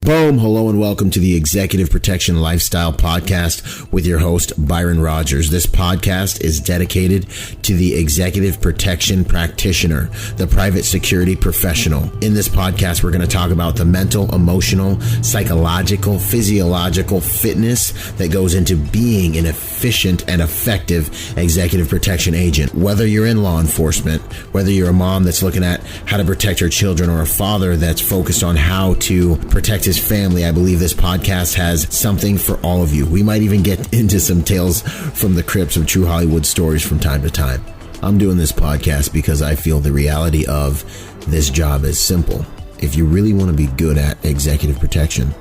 Boom! Hello and welcome to the Executive Protection Lifestyle Podcast with your host, Byron Rodgers. This podcast is dedicated to the executive protection practitioner, the private security professional. In this podcast, we're going to talk about the mental, emotional, psychological, physiological fitness that goes into being an efficient and effective executive protection agent. Whether you're in law enforcement, whether you're a mom that's looking at how to protect her children, or a father that's focused on how to protect his family, I believe this podcast has something for all of you. We might even get into some tales from the crypts of true Hollywood stories from time to time. I'm doing this podcast because I feel the reality of this job is simple. If you really want to be good at executive protection,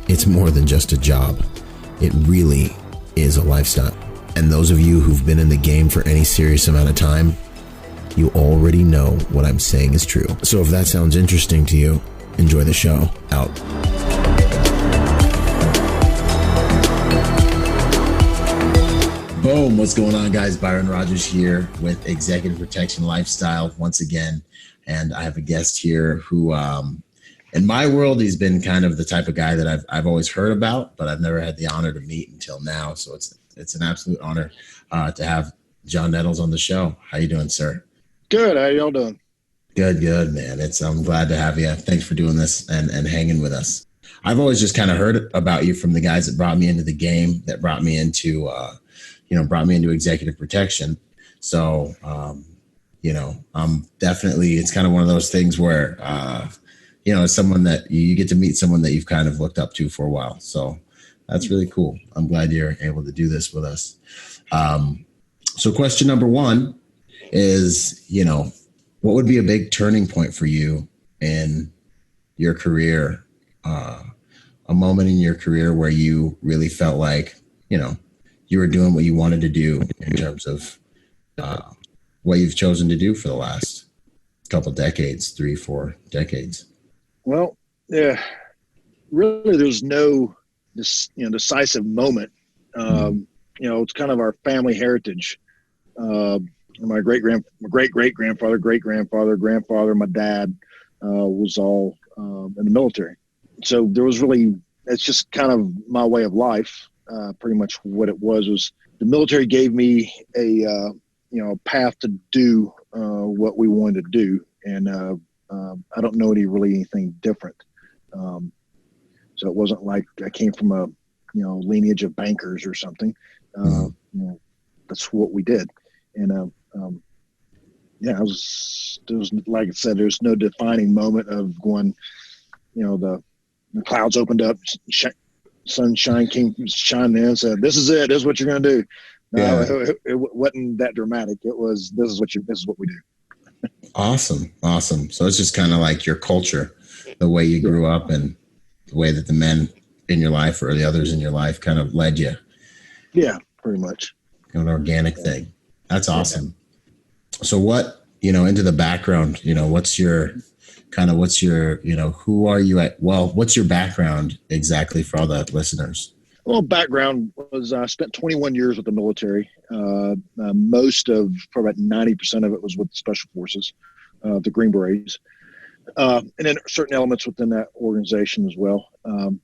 it's more than just a job. It really is a lifestyle. And those of you who've been in the game for any serious amount of time, you already know what I'm saying is true. So if that sounds interesting to you, enjoy the show. Out. Boom. What's going on, guys? Byron Rodgers here with Executive Protection Lifestyle once again. And I have a guest here who, in my world, he's been kind of the type of guy that I've always heard about, but I've never had the honor to meet until now. So it's an absolute honor to have John Nettles on the show. How you doing, sir? Good. How y'all doing? Good, man. I'm glad to have you. Thanks for doing this and hanging with us. I've always just kind of heard about you from the guys that brought me into the game, that brought me into executive protection. So, I'm definitely, it's kind of one of those things where, it's someone that you get to meet someone that you've kind of looked up to for a while. So that's really cool. I'm glad you're able to do this with us. So question number one is, what would be a big turning point for you in your career, a moment in your career where you really felt like, you were doing what you wanted to do in terms of what you've chosen to do for the last couple decades, 3-4 decades? Well, yeah, really there's no decisive moment. It's kind of our family heritage. My great-great-grandfather, grandfather, my dad was all in the military. So there was it's just kind of my way of life. Pretty much what it was the military gave me a path to do what we wanted to do. And I don't know anything different. So it wasn't like I came from a, lineage of bankers or something. That's what we did. And it was like I said, there's no defining moment of going, the clouds opened up, sunshine came shining in and said, this is it. This is what you're going to do. No, it wasn't that dramatic. It was, this is what we do. Awesome. So it's just kind of like your culture, the way you grew up and the way that the men in your life or the others in your life kind of led you. Yeah, pretty much. An organic thing. That's awesome. So what, into the background, what's your, who are you what's your background exactly for all the listeners? Well, background was I spent 21 years with the military. Most of, probably about 90% of it was with Special Forces, the Green Berets, and then certain elements within that organization as well. And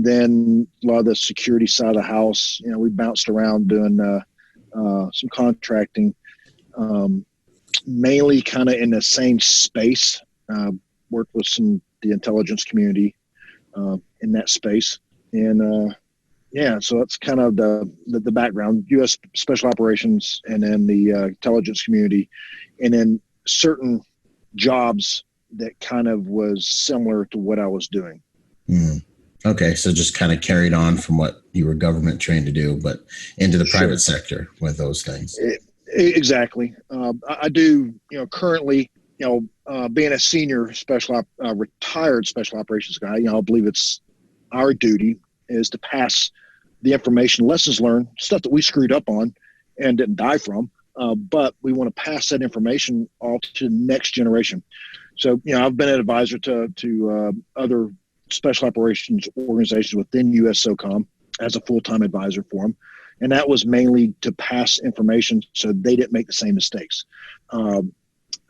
then a lot of the security side of the house, we bounced around doing some contracting, mainly kind of in the same space. Worked with the intelligence community in that space, and so that's kind of the background: U.S. Special Operations, and then the intelligence community, and then certain jobs that kind of was similar to what I was doing. Okay, so just kind of carried on from what you were government trained to do, but into the private sector with those things. Exactly. I do, currently, being a senior retired special operations guy, I believe it's our duty is to pass the information, lessons learned, stuff that we screwed up on and didn't die from. But we want to pass that information all to the next generation. So, I've been an advisor to other special operations organizations within USSOCOM as a full-time advisor for them. And that was mainly to pass information so they didn't make the same mistakes.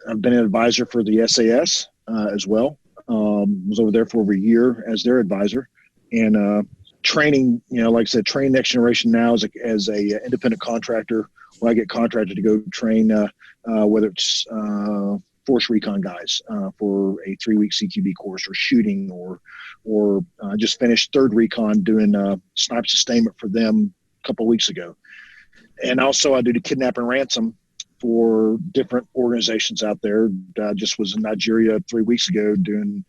I've been an advisor for the SAS as well. Was over there for over a year as their advisor, and training. Like I said, train next generation now as a independent contractor. When I get contracted to go train, whether it's force recon guys for a 3-week CQB course, or shooting, or just finished third recon doing snipe sustainment for them a couple of weeks ago. And also I do the kidnap and ransom for different organizations out there. I just was in Nigeria 3 weeks ago doing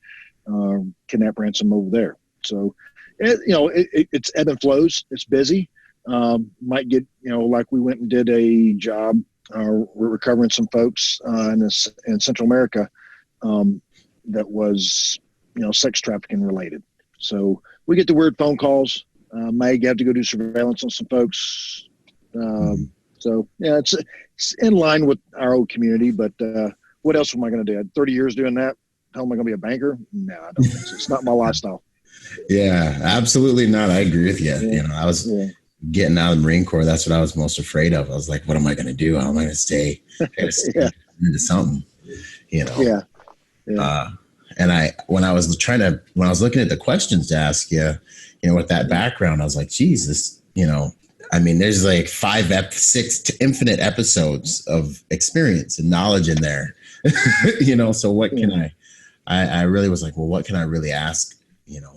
kidnap ransom over there. So, it's ebb and flows. It's busy. Might get, like we went and did a job. We're recovering some folks in Central America that was, sex trafficking related. So we get the weird phone calls. May have to go do surveillance on some folks. So yeah, it's in line with our old community. But what else am I going to do? I had 30 years doing that. How am I going to be a banker? No, I don't think so. It's not my lifestyle. Yeah, absolutely not. I agree with you. Yeah. I was getting out of the Marine Corps. That's what I was most afraid of. I was like, what am I going to do? How am I going to stay into something? Yeah. And when I was looking at the questions to ask you, with that background, I was like, geez, this, there's like 6 infinite episodes of experience and knowledge in there, so what can I really was like, well, what can I really ask,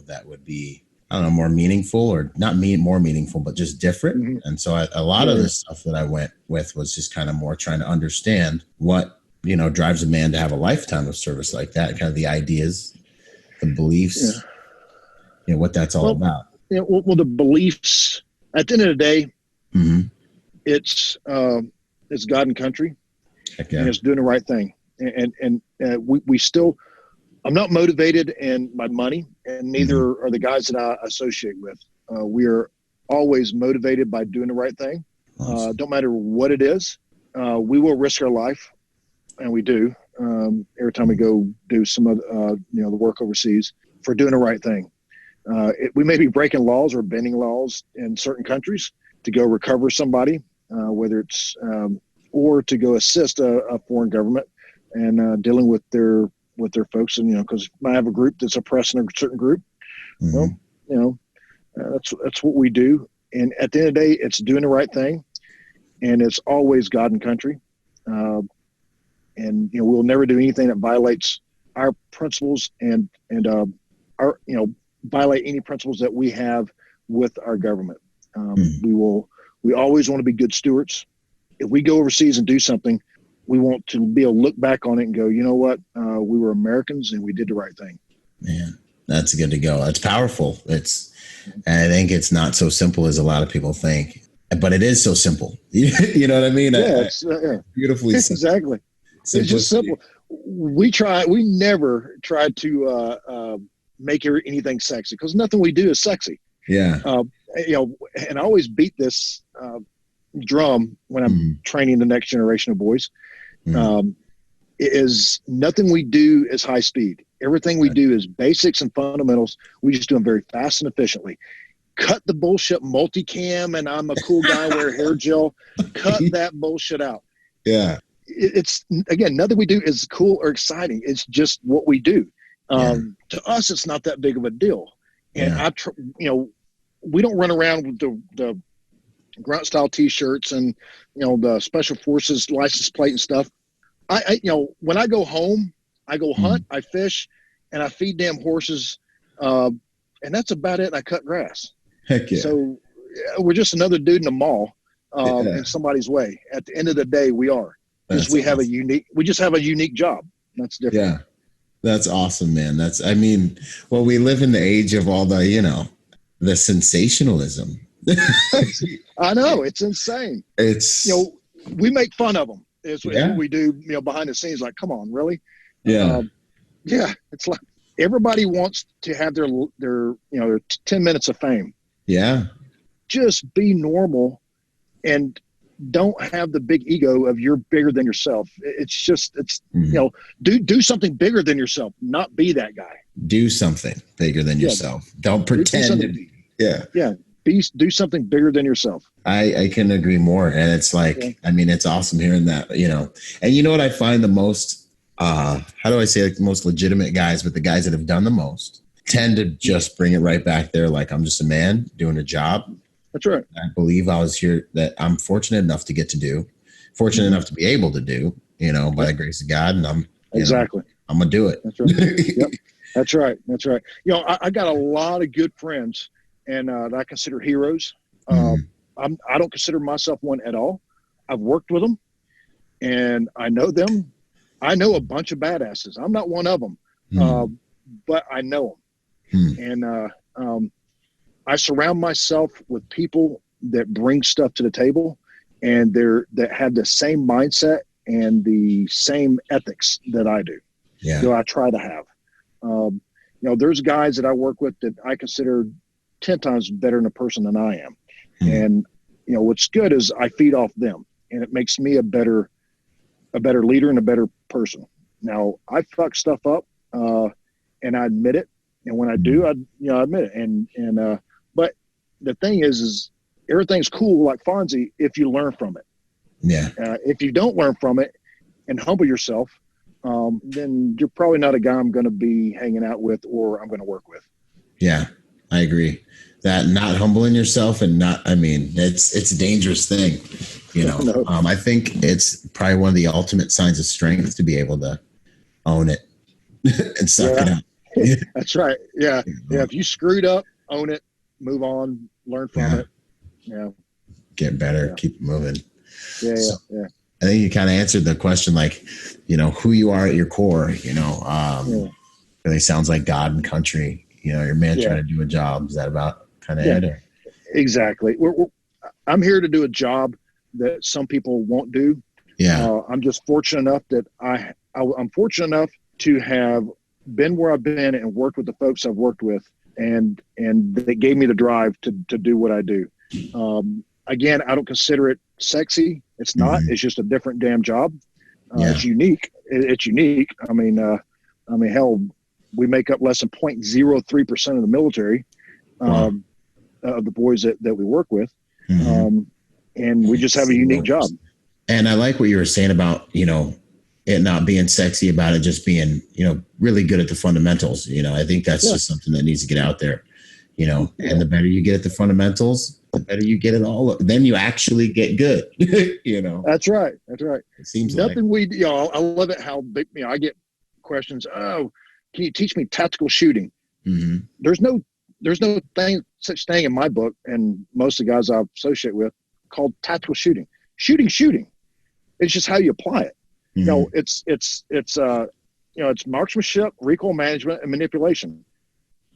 that would be, I don't know, more meaningful, or not more meaningful, but just different. Mm-hmm. And so a lot of the stuff that I went with was just kind of more trying to understand what, drives a man to have a lifetime of service like that, kind of the ideas, the beliefs, what that's all about. Well, the beliefs, at the end of the day, it's God and country, and it's doing the right thing. And we still, I'm not motivated by money, and neither are the guys that I associate with. We are always motivated by doing the right thing. Awesome. Don't matter what it is. We will risk our life, and we do every time we go do some of the work overseas for doing the right thing. We may be breaking laws or bending laws in certain countries to go recover somebody, whether it's or to go assist a foreign government and dealing with their folks, and because I have a group that's oppressing a certain group. Well, that's what we do. And at the end of the day, it's doing the right thing, and it's always God and country. And we'll never do anything that violates our principles and our violate any principles that we have with our government. We always want to be good stewards. If we go overseas and do something, we want to be able to look back on it and go, you know what? We were Americans and we did the right thing. Man, that's good to go. That's powerful. And I think it's not so simple as a lot of people think, but it is so simple. You know what I mean? Yeah, beautifully simple. Exactly. It's just simple. We never try to make anything sexy, because nothing we do is sexy. Yeah. And I always beat this drum when I'm training the next generation of boys. Is nothing we do is high speed. Everything we do is basics and fundamentals. We just do them very fast and efficiently. Cut the bullshit multicam and I'm a cool guy, wear hair gel. Cut that bullshit out. Yeah. It's again, nothing we do is cool or exciting. It's just what we do. To us, it's not that big of a deal. And we don't run around with the grunt style t-shirts and the special forces license plate and stuff. I when I go home, I go hunt, I fish, and I feed damn horses, and that's about it. I cut grass. Heck yeah. So we're just another dude in the mall in somebody's way. At the end of the day, we are. Because we have we just have a unique job. That's different. Yeah. That's awesome, man. We live in the age of all the, the sensationalism. I know, it's insane. It's, we make fun of them. It's what we do, behind the scenes. Like, come on, really? Yeah. It's like everybody wants to have their 10 minutes of fame. Yeah. Just be normal and don't have the big ego of you're bigger than yourself. Do something bigger than yourself, not be that guy. Do something bigger than yourself. Don't pretend. Do something bigger than yourself. I can agree more. And it's like, it's awesome hearing that, and you know what I find the most how do I say, like the most legitimate guys, but the guys that have done the most tend to just bring it right back there. Like, I'm just a man doing a job. That's right. I believe I was here, that I'm fortunate enough to get to do, fortunate enough to be able to do, by the grace of God. And I'm going to do it. That's right. Yep. That's right. That's right. I got a lot of good friends and that I consider heroes. I don't consider myself one at all. I've worked with them and I know them. I know a bunch of badasses. I'm not one of them, but I know them. And I surround myself with people that bring stuff to the table and that have the same mindset and the same ethics that I do. Yeah. I try to have. There's guys that I work with that I consider 10 times better in a person than I am. And, what's good is I feed off them and it makes me a better leader and a better person. Now I fuck stuff up, and I admit it. And when I do, I admit it. But the thing is everything's cool like Fonzie if you learn from it. Yeah. If you don't learn from it and humble yourself, then you're probably not a guy I'm going to be hanging out with or I'm going to work with. Yeah, I agree. That not humbling yourself and it's a dangerous thing, No. I think it's probably one of the ultimate signs of strength to be able to own it and suck it out. Yeah. That's right. Yeah. Yeah. If you screwed up, own it, move on, learn from it. Yeah. Get better, keep it moving. Yeah. I think you kind of answered the question, like, who you are at your core, really sounds like God and country, your man trying to do a job. Is that about kind of it? Or? Exactly. I'm here to do a job that some people won't do. Yeah. I'm just fortunate enough that I'm fortunate enough to have been where I've been and worked with the folks I've worked with, and they gave me the drive to do what I do. Again, I don't consider it sexy. It's not. It's just a different damn job. It's unique. It's unique. I mean, hell, we make up less than 0.03% of the military, of the boys that we work with. And we just have a unique job. And I like what you were saying about, it not being sexy, about it just being, really good at the fundamentals. I think that's just something that needs to get out there, and the better you get at the fundamentals, the better you get at all. Then you actually get good, That's right. That's right. It seems nothing I love it how big, I get questions. Oh, can you teach me tactical shooting? There's no such thing in my book and most of the guys I associate with called tactical shooting. Shooting. It's just how you apply it. It's marksmanship, recoil management, and manipulation.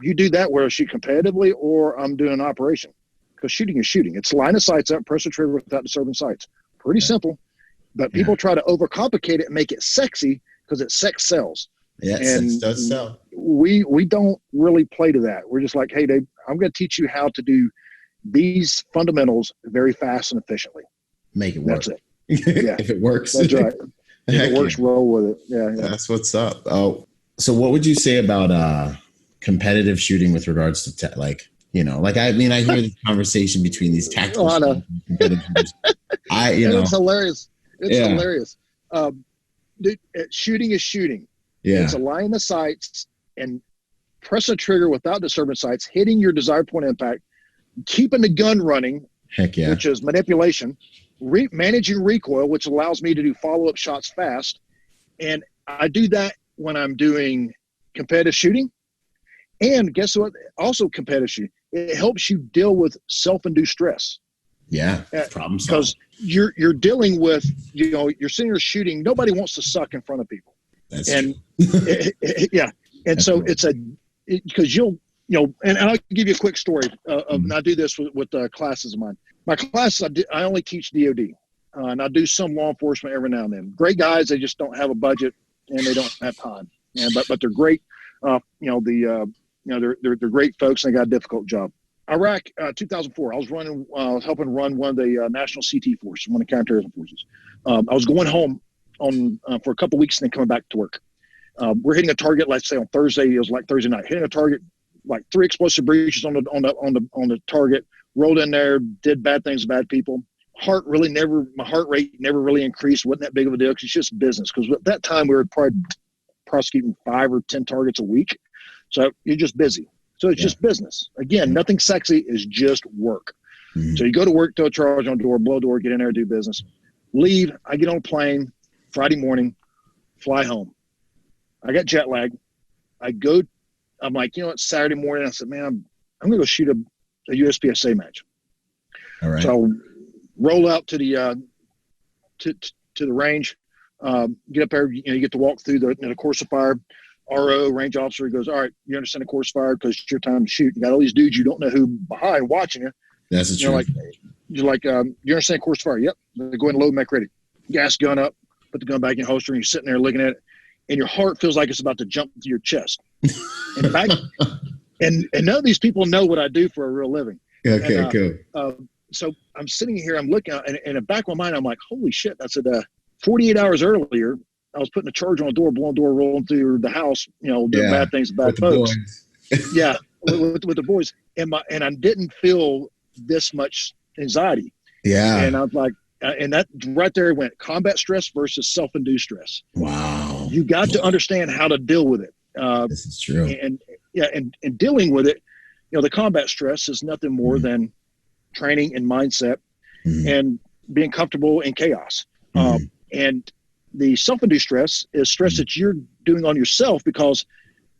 You do that whether I shoot competitively or I'm doing an operation. Because shooting is shooting. It's line of sights up, press the trigger without disturbing sights. Pretty simple. But people try to overcomplicate it and make it sexy because sex sells. Yeah, sex does sell. We don't really play to that. We're just like, hey, Dave, I'm going to teach you how to do these fundamentals very fast and efficiently. Make it work. That's it. Yeah. If it works. That's right. If it works, roll with it. Yeah. That's what's up. Oh, so what would you say about competitive shooting with regards to I hear the conversation between these tactical competitive shooters. It's hilarious. It's hilarious. Dude, shooting is shooting. Yeah. It's a line in the sights and press a trigger without disturbing sights, hitting your desired point of impact, keeping the gun running, which is manipulation, managing recoil, which allows me to do follow-up shots fast. And I do that when I'm doing competitive shooting. And guess what? Also competitive shooting. It helps you deal with self-induced stress. Yeah, problem solved. Because you're dealing with, you're sitting there shooting. Nobody wants to suck in front of people. That's true. And That's so cool. Because and I'll give you a quick story and I do this with classes of mine. My classes, I only teach DOD, and I do some law enforcement every now and then. Great guys, they just don't have a budget and they don't have time. But they're great. They're great folks and they got a difficult job. Iraq, 2004. I was helping run one of the national CT force, one of the counterterrorism forces. I was going home for a couple of weeks and then coming back to work. We're hitting a target, let's say on Thursday. It was like Thursday night, hitting a target, like 3 explosive breaches on the target. Rolled in there, did bad things to bad people. my heart rate never really increased. Wasn't that big of a deal because it's just business. Because at that time we were probably prosecuting 5 or 10 targets a week. So you're just busy. So it's just business. Again, nothing sexy, is just work. Mm-hmm. So you go to work, throw a charge on the door, blow the door, get in there, do business. Leave. I get on a plane Friday morning, fly home. I got jet lag. I'm like, it's Saturday morning. I said, man, I'm going to go shoot a USPSA match. All right. So roll out to the range, get up there. You get to walk through the course of fire. RO, range officer, goes, all right, you understand the course of fire because it's your time to shoot. You got all these dudes you don't know who behind watching you. That's the truth. You understand course of fire? Yep. Go ahead and load, mech ready. Gas gun up, put the gun back in holster, and you're sitting there looking at it, and your heart feels like it's about to jump to your chest. And none of these people know what I do for a real living. Okay, cool. So I'm sitting here, I'm looking, and in the back of my mind, I'm like, holy shit. I said, 48 hours earlier, I was putting a charge on a door, blowing door, rolling through the house, doing bad things to bad folks. Yeah, with the boys. And I didn't feel this much anxiety. Yeah. And I was like, and that right there went combat stress versus self-induced stress. Wow. You got to understand how to deal with it. This is true. And dealing with it, the combat stress is nothing more than training and mindset and being comfortable in chaos. And the self-induced stress is stress that you're doing on yourself because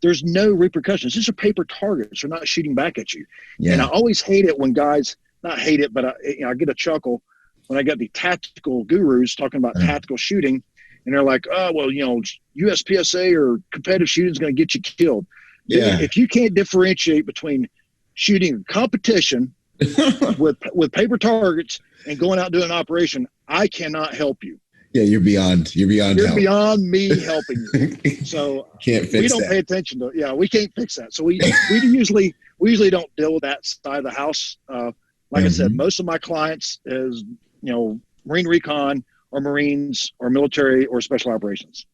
there's no repercussions. These are paper targets. They're not shooting back at you. Yeah. And I always hate it when guys, not hate it, but I get a chuckle when I got the tactical gurus talking about tactical shooting. And they're like, oh, well, USPSA or competitive shooting is going to get you killed. Yeah. If you can't differentiate between shooting competition with paper targets and going out doing an operation, I cannot help you. Yeah, you're beyond You're beyond me helping you. So we don't pay attention to it. Yeah, we can't fix that. So we usually don't deal with that side of the house. Like I said, most of my clients is Marine Recon or Marines or military or special operations.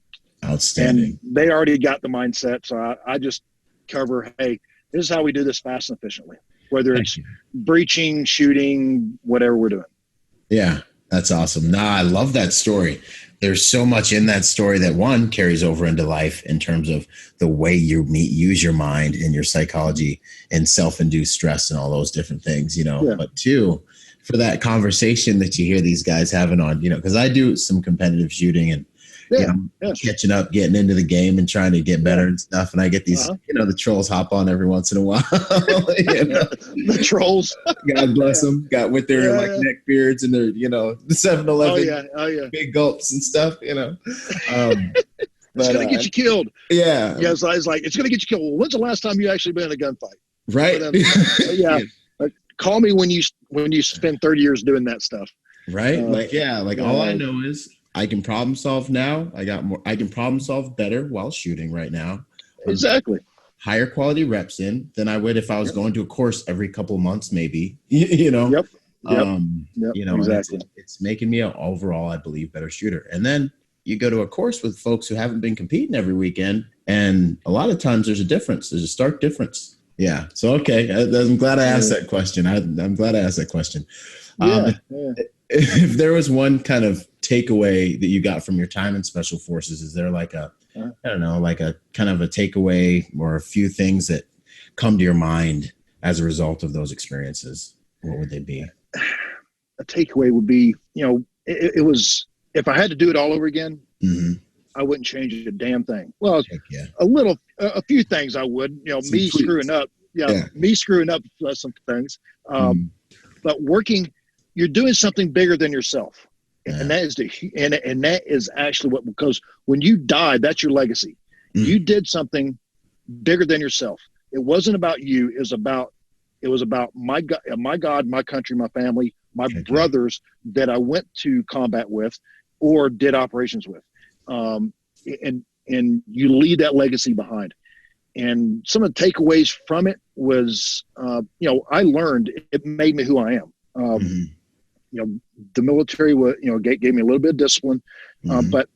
Outstanding. And they already got the mindset. So I just cover, hey, this is how we do this fast and efficiently, whether it's breaching, shooting, whatever we're doing. Yeah, that's awesome. I love that story. There's so much in that story that one carries over into life in terms of the way you use your mind and your psychology and self-induced stress and all those different things, but two, for that conversation that you hear these guys having on, because I do some competitive shooting and catching up, getting into the game and trying to get better and stuff. And I get these, the trolls hop on every once in a while. The trolls. God bless them. Got with their neck beards and their, the 7-Eleven big gulps and stuff, It's going to get you killed. Yeah. Yeah. So I was like, it's going to get you killed. Well, when's the last time you actually been in a gunfight? Right. Call me when you spend 30 years doing that stuff. Right. All I know is I can problem solve now. I can problem solve better while shooting right now. Exactly. Higher quality reps in than I would if I was going to a course every couple of months, maybe, Yep. Exactly. It's making me an overall, I believe, better shooter. And then you go to a course with folks who haven't been competing every weekend. And a lot of times there's a difference. There's a stark difference. Yeah. So, okay. I'm glad I asked that question. I'm glad I asked that question. If there was one kind of takeaway that you got from your time in special forces, is there like a kind of a takeaway or a few things that come to your mind as a result of those experiences? What would they be? A takeaway would be, it was, if I had to do it all over again, I wouldn't change a damn thing. Well, a few things I would, screwing up. Me screwing up some things. But you're doing something bigger than yourself. And that is and that is actually because when you die, that's your legacy. You did something bigger than yourself. It wasn't about you. It was about my God, my country, my family, my brothers that I went to combat with or did operations with. And you leave that legacy behind. And some of the takeaways from it was, I learned it made me who I am. The military gave me a little bit of discipline, but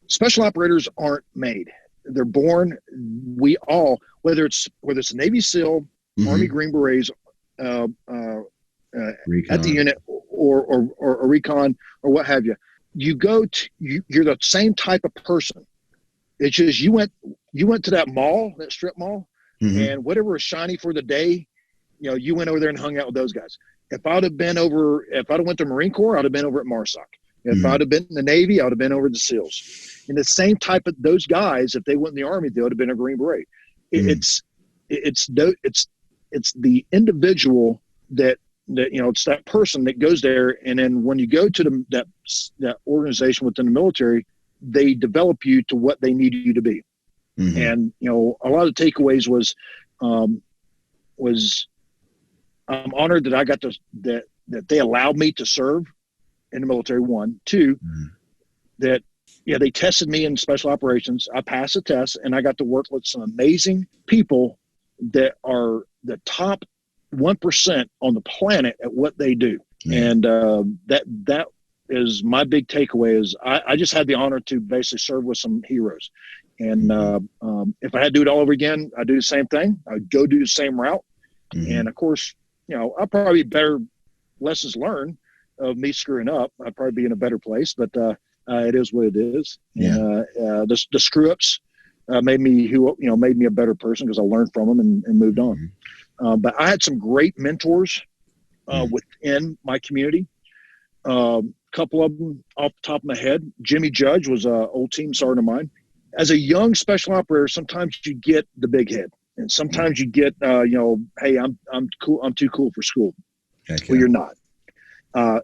special operators aren't made. They're born. We all, whether it's a Navy SEAL, Army Green Berets, at the unit, or recon or what have you. You're the same type of person. It's just you went to that mall, that strip mall, and whatever was shiny for the day, you went over there and hung out with those guys. If I'd have went to Marine Corps, I'd have been over at MARSOC. If I'd have been in the Navy, I would have been over at the SEALs. And the same type of those guys, if they went in the Army, they would have been a Green Beret. It's the individual that it's that person that goes there, and then when you go to that organization within the military, they develop you to what they need you to be. And a lot of the takeaways was I'm honored that I got to that they allowed me to serve in the military. 1, 2, that they tested me in special operations. I passed the test, and I got to work with some amazing people that are the top 1% on the planet at what they do. And that is my big takeaway. Is I just had the honor to basically serve with some heroes. And if I had to do it all over again, I'd do the same thing. I'd go do the same route. And of course, I'll probably better lessons learned of me screwing up. I'd probably be in a better place, but it is what it is. Yeah. The screw ups made me a better person because I learned from them and moved on. But I had some great mentors within my community. A couple of them off the top of my head. Jimmy Judge was an old team sergeant of mine. As a young special operator, sometimes you get the big head, and sometimes you get, hey, I'm cool. I'm too cool for school. Okay. Well, you're not. Our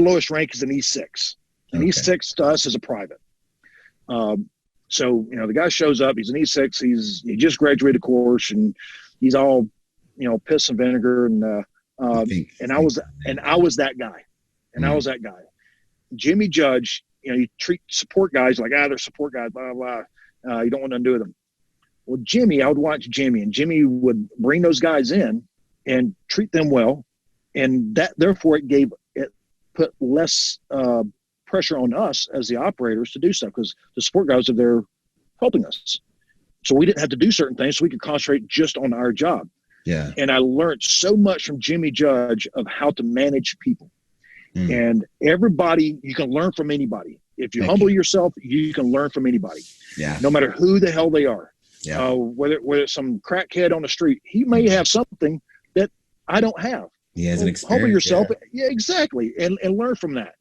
lowest rank is an E6. An E6 to us is a private. So the guy shows up. He's an E6. He just graduated course, and he's all, piss and vinegar, and I was that guy. And I was that guy. Jimmy Judge, you treat support guys like, they're support guys, blah, blah, blah. You don't want nothing to do with them. Well, I would watch Jimmy, and Jimmy would bring those guys in and treat them well. And that, therefore, it put less pressure on us as the operators to do stuff, because the support guys are there helping us. So we didn't have to do certain things, so we could concentrate just on our job. Yeah. And I learned so much from Jimmy Judge of how to manage people. And everybody, you can learn from anybody. If you humble yourself, you can learn from anybody. Yeah. No matter who the hell they are. Yeah. Whether it's some crackhead on the street, he may have something that I don't have. He has an experience. Humble yourself. Yeah, exactly. And learn from that.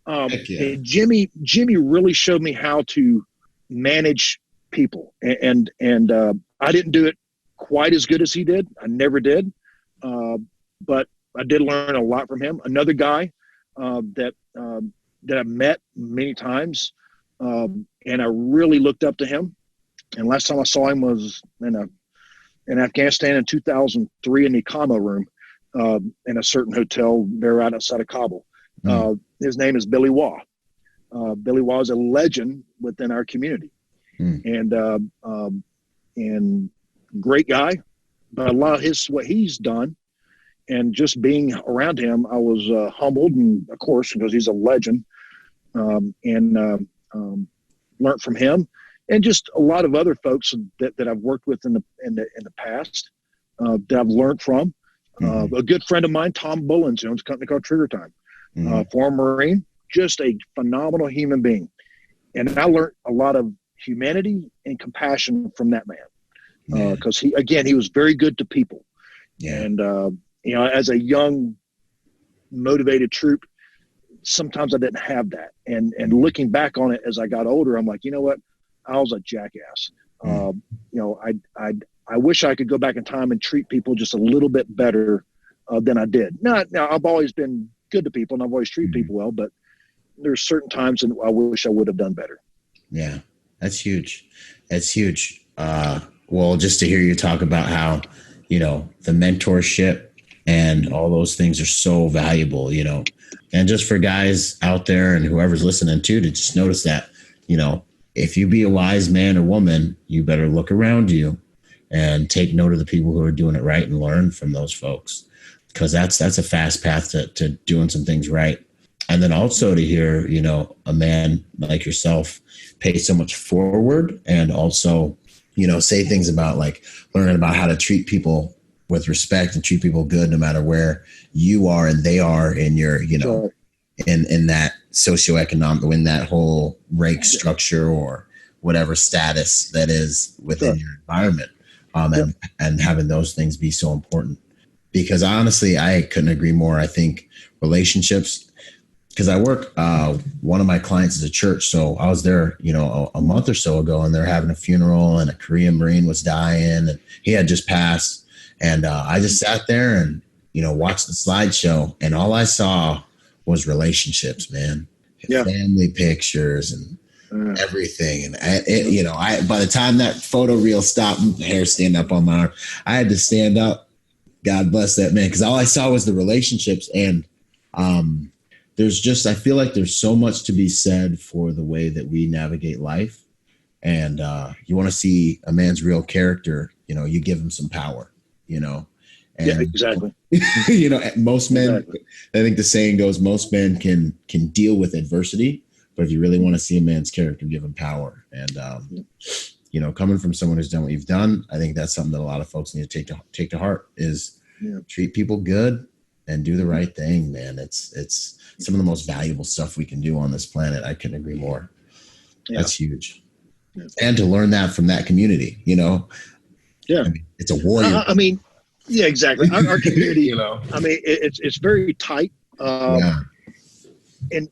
And Jimmy really showed me how to manage people. And I didn't do it quite as good as he did. I never did. But I did learn a lot from him. Another guy that I've met many times, and I really looked up to him. And last time I saw him was in Afghanistan in 2003 in the Kama room in a certain hotel there right outside of Kabul. His name is Billy Waugh. Billy Waugh is a legend within our community, and great guy. But a lot of what he's done, and just being around him, I was humbled, and of course, because he's a legend, and learned from him, and just a lot of other folks that I've worked with in the past that I've learned from. A good friend of mine, Tom Bullins, who owns a company called Trigger Time, former Marine, just a phenomenal human being, and I learned a lot of humanity and compassion from that man, because he was very good to people, and as a young, motivated troop, sometimes I didn't have that. And looking back on it as I got older, I'm like, you know what? I was a jackass. I wish I could go back in time and treat people just a little bit better than I did. Now, I've always been good to people, and I've always treated people well, but there's certain times that I wish I would have done better. Yeah, that's huge. That's huge. Well, just to hear you talk about how, the mentorship and all those things are so valuable, and just for guys out there and whoever's listening too, to just notice that, if you be a wise man or woman, you better look around you and take note of the people who are doing it right and learn from those folks, because that's a fast path to doing some things right. And then also to hear, a man like yourself pay so much forward, and also, say things about like learning about how to treat people with respect and treat people good no matter where you are and they are in your, Sure. in that socioeconomic, in that whole rank structure or whatever status that is within your environment. And having those things be so important, because honestly, I couldn't agree more. I think relationships, because I work, one of my clients is a church. So I was there, a month or so ago, and they're having a funeral, and a Korean Marine was dying, and he had just passed. And I just sat there and, watched the slideshow, and all I saw was relationships, man. Family pictures and everything. And by the time that photo reel stopped, hair stand up on my arm, I had to stand up. God bless that man, because all I saw was the relationships. And I feel like there's so much to be said for the way that we navigate life. And you want to see a man's real character, you give him some power, And, exactly. Most men, I think the saying goes, most men can deal with adversity, but if you really want to see a man's character, give him power. And, coming from someone who's done what you've done, I think that's something that a lot of folks need to take to heart is treat people good and do the right thing, man. It's some of the most valuable stuff we can do on this planet. I couldn't agree more. Yeah. That's huge. Yeah. And to learn that from that community, Yeah. I mean, it's a warrior. Yeah, exactly. Our community, it's very tight. And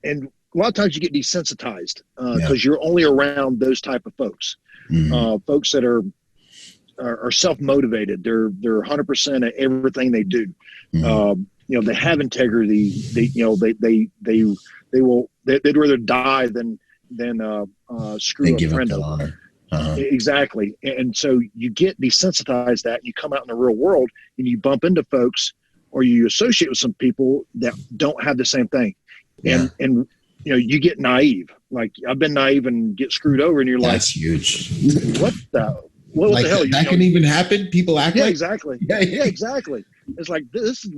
a lot of times you get desensitized because you're only around those type of folks, folks that are self-motivated. They're 100% at everything they do. They have integrity. They'd rather die than screw a friend over. Exactly. And so you get desensitized that, and you come out in the real world and you bump into folks, or you associate with some people that don't have the same thing. And you get naive. Like, I've been naive and get screwed over, and you're like, that's huge. What the hell? That can even happen? People act like exactly. Yeah, exactly. It's like, this is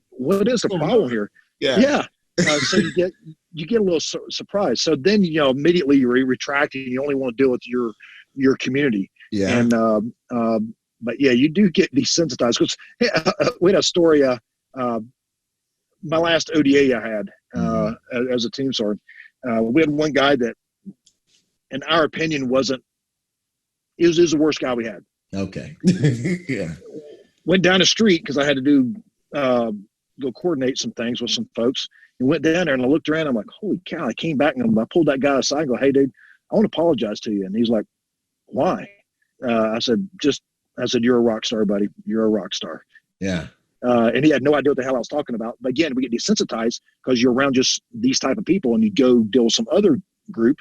what is the problem here? Yeah. So you get a little surprised. So then, immediately you retract, and you only want to deal with your community. Yeah. And, but yeah, you do get desensitized. Because we had a story, my last ODA I had as a team sergeant, we had one guy that, in our opinion, it was the worst guy we had. Okay. Yeah. Went down the street because I had to go coordinate some things with some folks, and went down there, and I looked around. I'm like, holy cow. I came back, and I pulled that guy aside and go, hey, dude, I want to apologize to you. And he's like, why? I said, you're a rock star, buddy. You're a rock star. Yeah. And he had no idea what the hell I was talking about. But again, we get desensitized because you're around just these type of people, and you go deal with some other group,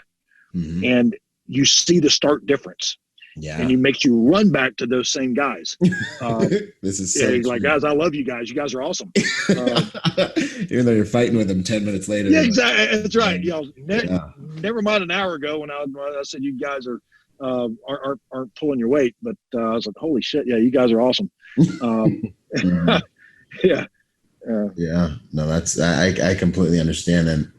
and you see the stark difference. Yeah. And it makes you run back to those same guys. This is so like, guys, I love you guys. You guys are awesome. Even though you're fighting with them 10 minutes later. Yeah, exactly. That's right. Never mind an hour ago when I said you guys aren't pulling your weight, but I was like, holy shit, yeah, you guys are awesome. Yeah. Yeah. No, that's I completely understand. And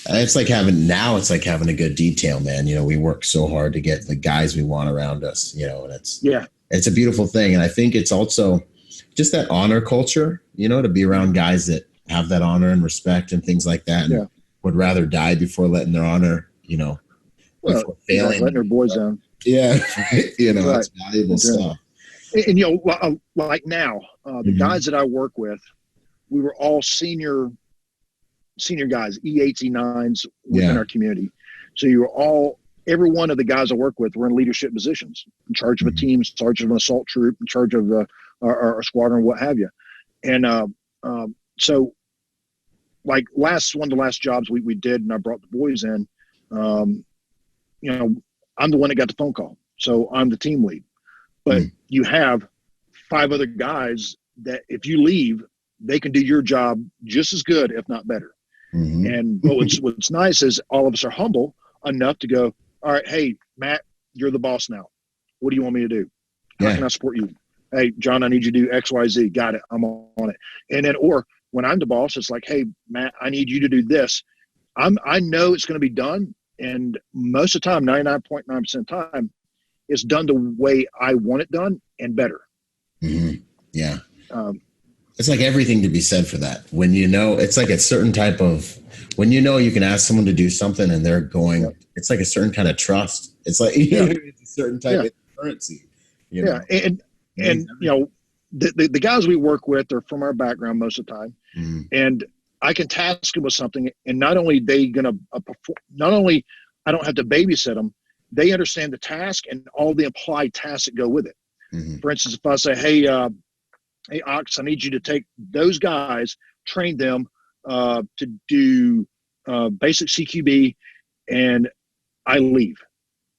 it's like having a good detail, man. We work so hard to get the guys we want around us, and it's a beautiful thing. And I think it's also just that honor culture, to be around guys that have that honor and respect and things like that, and would rather die before letting their honor, before failing. Letting their boys down. Yeah. It's valuable stuff. And, like now, the guys that I work with, we were all senior guys, E8s, E9s within our community. So every one of the guys I work with were in leadership positions, in charge of a team, in charge of an assault troop, in charge of our squadron, what have you. And so, like one of the last jobs we did, and I brought the boys in, I'm the one that got the phone call. So I'm the team lead. But you have 5 other guys that if you leave, they can do your job just as good, if not better. And what's nice is all of us are humble enough to go, all right, hey, Matt, you're the boss now. What do you want me to do? How can I support you? Hey, John, I need you to do X, Y, Z. Got it. I'm on it. And then, or when I'm the boss, it's like, hey, Matt, I need you to do this. I know it's going to be done. And most of the time, 99.9% of the time, it's done the way I want it done and better. Yeah. Um, It's like everything to be said for that. When you know, it's like a certain type of, when you know you can ask someone to do something and they're going, Yep. it's like a certain kind of trust. It's like, Yeah. it's a certain type of currency, you know. And you know, the guys we work with are from our background most of the time, and I can task them with something, and not only they gonna perform, not only I don't have to babysit them, they understand the task and all the implied tasks that go with it. For instance, if I say, hey Ox, I need you to take those guys, train them to do basic CQB, and I leave.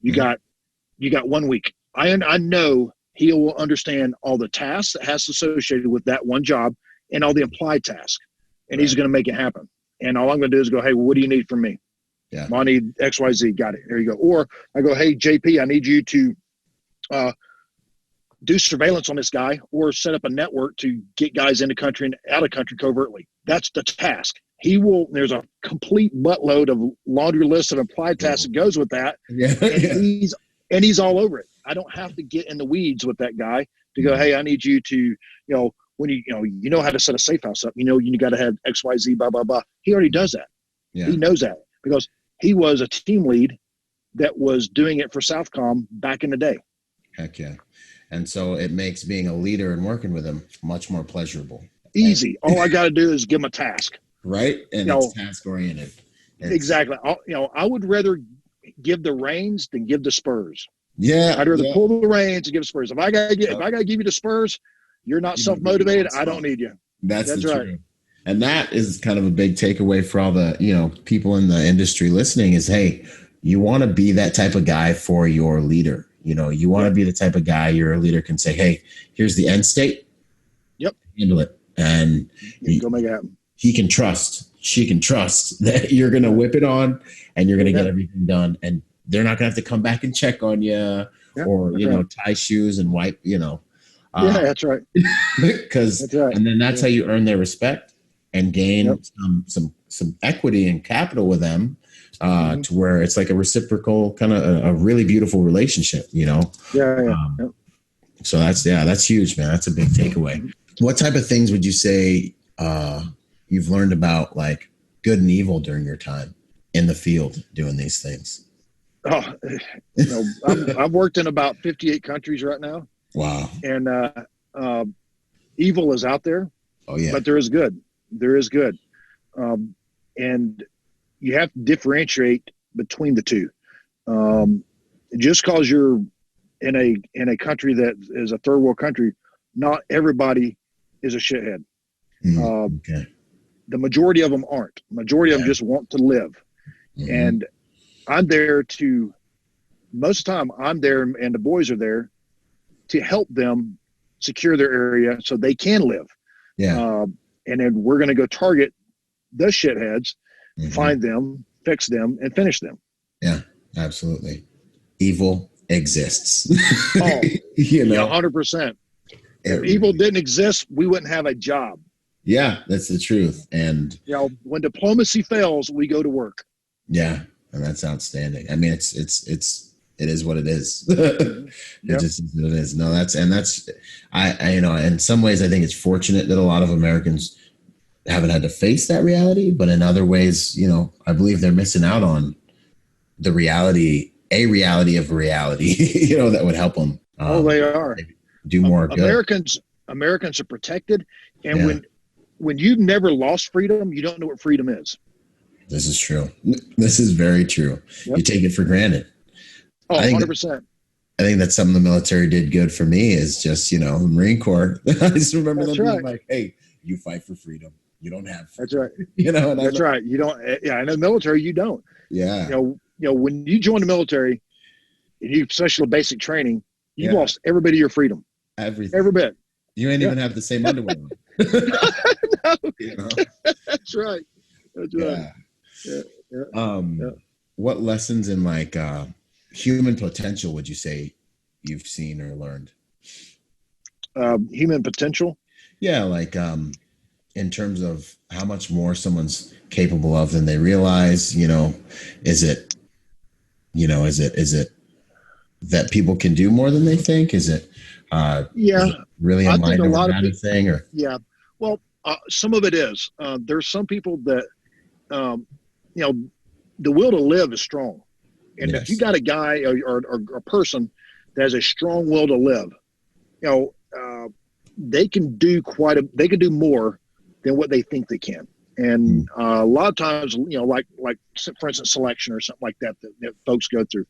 You got 1 week. I know he will understand all the tasks that has associated with that one job and all the implied tasks, and he's going to make it happen. And all I'm going to do is go, hey, well, what do you need from me? Yeah. Well, I need X, Y, Z. Got it. There you go. Or I go, hey, JP, I need you to do surveillance on this guy or set up a network to get guys into country and out of country covertly. That's the task. There's a complete buttload of laundry list of implied tasks that goes with that. Yeah. And he's all over it. I don't have to get in the weeds with that guy to go, hey, I need you to, when you know how to set a safe house up, you got to have X, Y, Z, blah, blah, blah. He already does that. Yeah. He knows that because he was a team lead that was doing it for Southcom back in the day. Heck yeah. And so it makes being a leader and working with him much more pleasurable. Easy. All I got to do is give him a task. Right. And it's task oriented. Exactly. I would rather give the reins than give the spurs. Yeah. I'd rather pull the reins and give spurs. If I gotta give you the spurs, you're not self-motivated. I don't need you. That's the right. Truth. And that is kind of a big takeaway for all the, people in the industry listening is, hey, you want to be that type of guy for your leader. You want to be the type of guy your leader can say, hey, here's the end state. Yep. Handle it. And go make it happen. She can trust that you're going to whip it on and you're going to get everything done. And they're not going to have to come back and check on you or, tie shoes and wipe, that's right. Because, and then that's how you earn their respect and gain some equity and capital with them. To where it's like a reciprocal kind of a really beautiful relationship, So that's huge, man. That's a big takeaway. What type of things would you say you've learned about like good and evil during your time in the field doing these things? I've worked in about 58 countries right now. Wow. And evil is out there. Oh yeah. But there is good. And you have to differentiate between the two. Just because you're in a country that is a third world country, not everybody is a shithead. Okay. The majority of them aren't. Majority of them just want to live. And I'm there most of the time I'm there and the boys are there to help them secure their area so they can live. Yeah. And then we're going to go target the shitheads, find them, fix them, and finish them. Yeah, absolutely. Evil exists. 100%. If evil didn't exist, we wouldn't have a job. Yeah, that's the truth. And when diplomacy fails, we go to work. Yeah, and that's outstanding. I mean, it is what it is. It just is what it is. No, that's I in some ways I think it's fortunate that a lot of Americans haven't had to face that reality, but in other ways, I believe they're missing out on the reality of reality, that would help them. They are. Do more good. Americans are protected. And when you've never lost freedom, you don't know what freedom is. This is true. This is very true. Yep. You take it for granted. 100%. I think that's something the military did good for me is just, the Marine Corps. I just remember them being like, hey, you fight for freedom. You don't have. That's right. And that's right. You don't. Yeah, in the military, you don't. Yeah. When you join the military, and you especially basic training, you've lost every bit of your freedom. Everything. Every bit. You ain't even have the same underwear on. No. That's right. That's right. Yeah. What lessons in like human potential would you say you've seen or learned? Human potential? Yeah, like in terms of how much more someone's capable of than they realize, is it that people can do more than they think? Is it Yeah, Is it really a I think mind a over lot of matter people. thing, or Yeah, well, some of it is. There's some people that, um, you know, the will to live is strong, and if you yes, got a guy or a person that has a strong will to live, you know, they can do they can do more than what they think they can. And a lot of times, you know, like for instance, selection or something like that folks go through.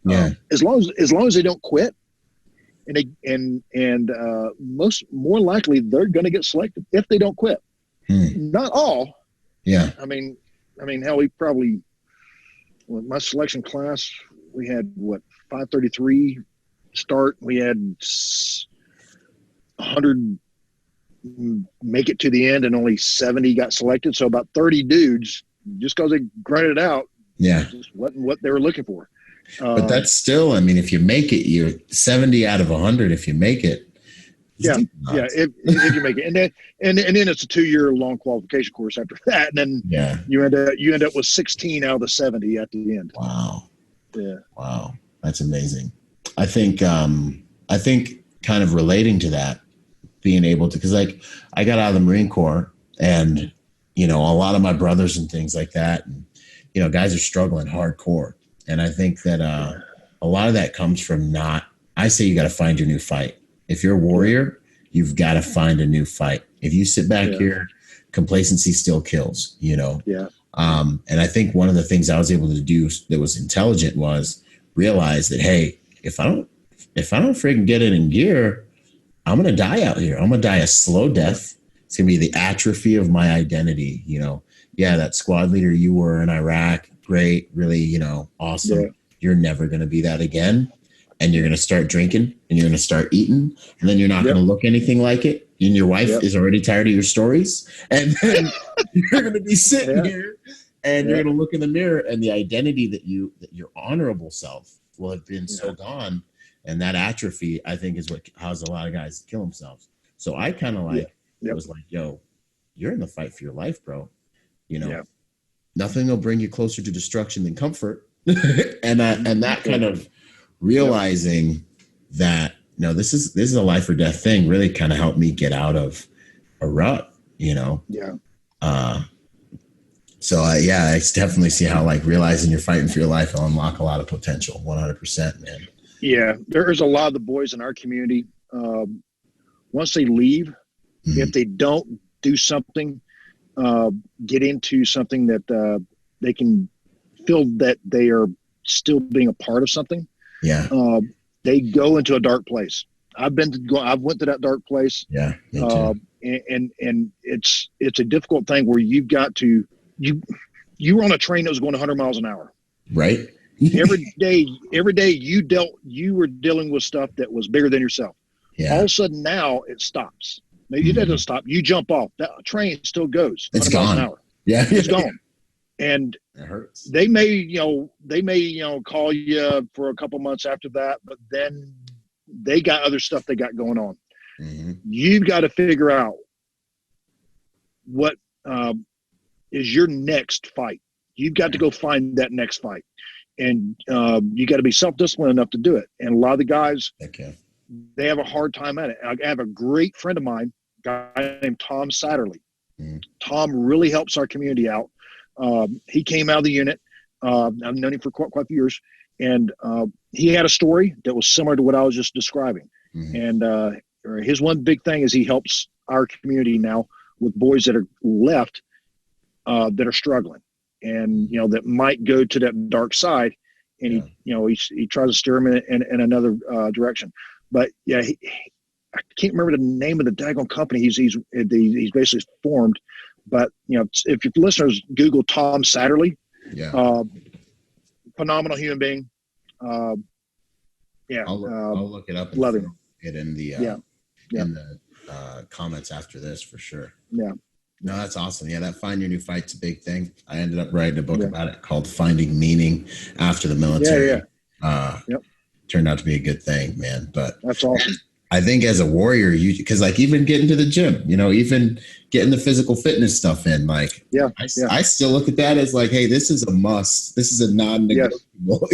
yeah, As long as they don't quit, and more likely they're going to get selected if they don't quit. Not all. yeah, I mean, hell, we probably, my selection class, we had what, 533 start. We had 100 make it to the end, and only 70 got selected. So about 30 dudes, just because they grinded it out, yeah. just wasn't what they were looking for. But that's still, I mean, if you make it, you're 70 out of 100. If you make it, yeah. If you make it, and then it's a 2-year long qualification course after that, and then you end up with 16 out of the 70 at the end. Wow. Yeah. Wow. That's amazing. I think kind of relating to that, being able to, because like I got out of the Marine Corps, and you know, a lot of my brothers and things like that, and you know, guys are struggling hardcore. And I think that a lot of that comes from I say you got to find your new fight. If you're a warrior, you've got to find a new fight. If you sit back here, complacency still kills, you know? Yeah. And I think one of the things I was able to do that was intelligent was realize that, hey, if I don't freaking get it in gear, I'm going to die out here. I'm going to die a slow death. It's going to be the atrophy of my identity. You know, that squad leader you were in Iraq, great, really, you know, awesome. Yeah. You're never going to be that again. And you're going to start drinking, and you're going to start eating, and then you're not going to look anything like it. And your wife is already tired of your stories. And then you're going to be sitting here, and you're going to look in the mirror, and the identity that your honorable self will have been so gone. And that atrophy, I think, is what causes a lot of guys to kill themselves. So I kind of was like, yo, you're in the fight for your life, bro. You know, nothing will bring you closer to destruction than comfort. and that kind of realizing that, no, this is a life or death thing really kind of helped me get out of a rut, you know? Yeah. So I definitely see how like realizing you're fighting for your life will unlock a lot of potential. 100%, man. Yeah. There's a lot of the boys in our community. Once they leave, if they don't do something, get into something that they can feel that they are still being a part of something. Yeah. They go into a dark place. I've went to that dark place. Yeah. Me too. And it's a difficult thing where you've got to, you were on a train that was going 100 miles an hour. Right. every day you were dealing with stuff that was bigger than yourself. Yeah. All of a sudden now it stops. Maybe it doesn't stop. You jump off. That train still goes 100 miles an hour. Yeah. It's gone. And it hurts. They may call you for a couple months after that, but then they got other stuff they got going on. Mm-hmm. You've got to figure out what is your next fight. You've got to go find that next fight, and you got to be self-disciplined enough to do it. And a lot of the guys, they have a hard time at it. I have a great friend of mine, a guy named Tom Satterley. Mm-hmm. Tom really helps our community out. He came out of the unit. I've known him for quite a few years, and he had a story that was similar to what I was just describing. Mm-hmm. And his one big thing is he helps our community now with boys that are left that are struggling, and that might go to that dark side, and he tries to steer them in another direction. But I can't remember the name of the daggone company he's basically formed. But if your listeners Google Tom Satterley, phenomenal human being. I'll look it up. Love him. It in the in the comments after this for sure. Yeah. No, that's awesome. Yeah, that find your new fight's a big thing. I ended up writing a book about it called Finding Meaning After the Military. Turned out to be a good thing, man. But that's awesome. I think as a warrior, because like even getting to the gym, even getting the physical fitness stuff in, like, I still look at that as like, hey, this is a must. This is a non-negotiable,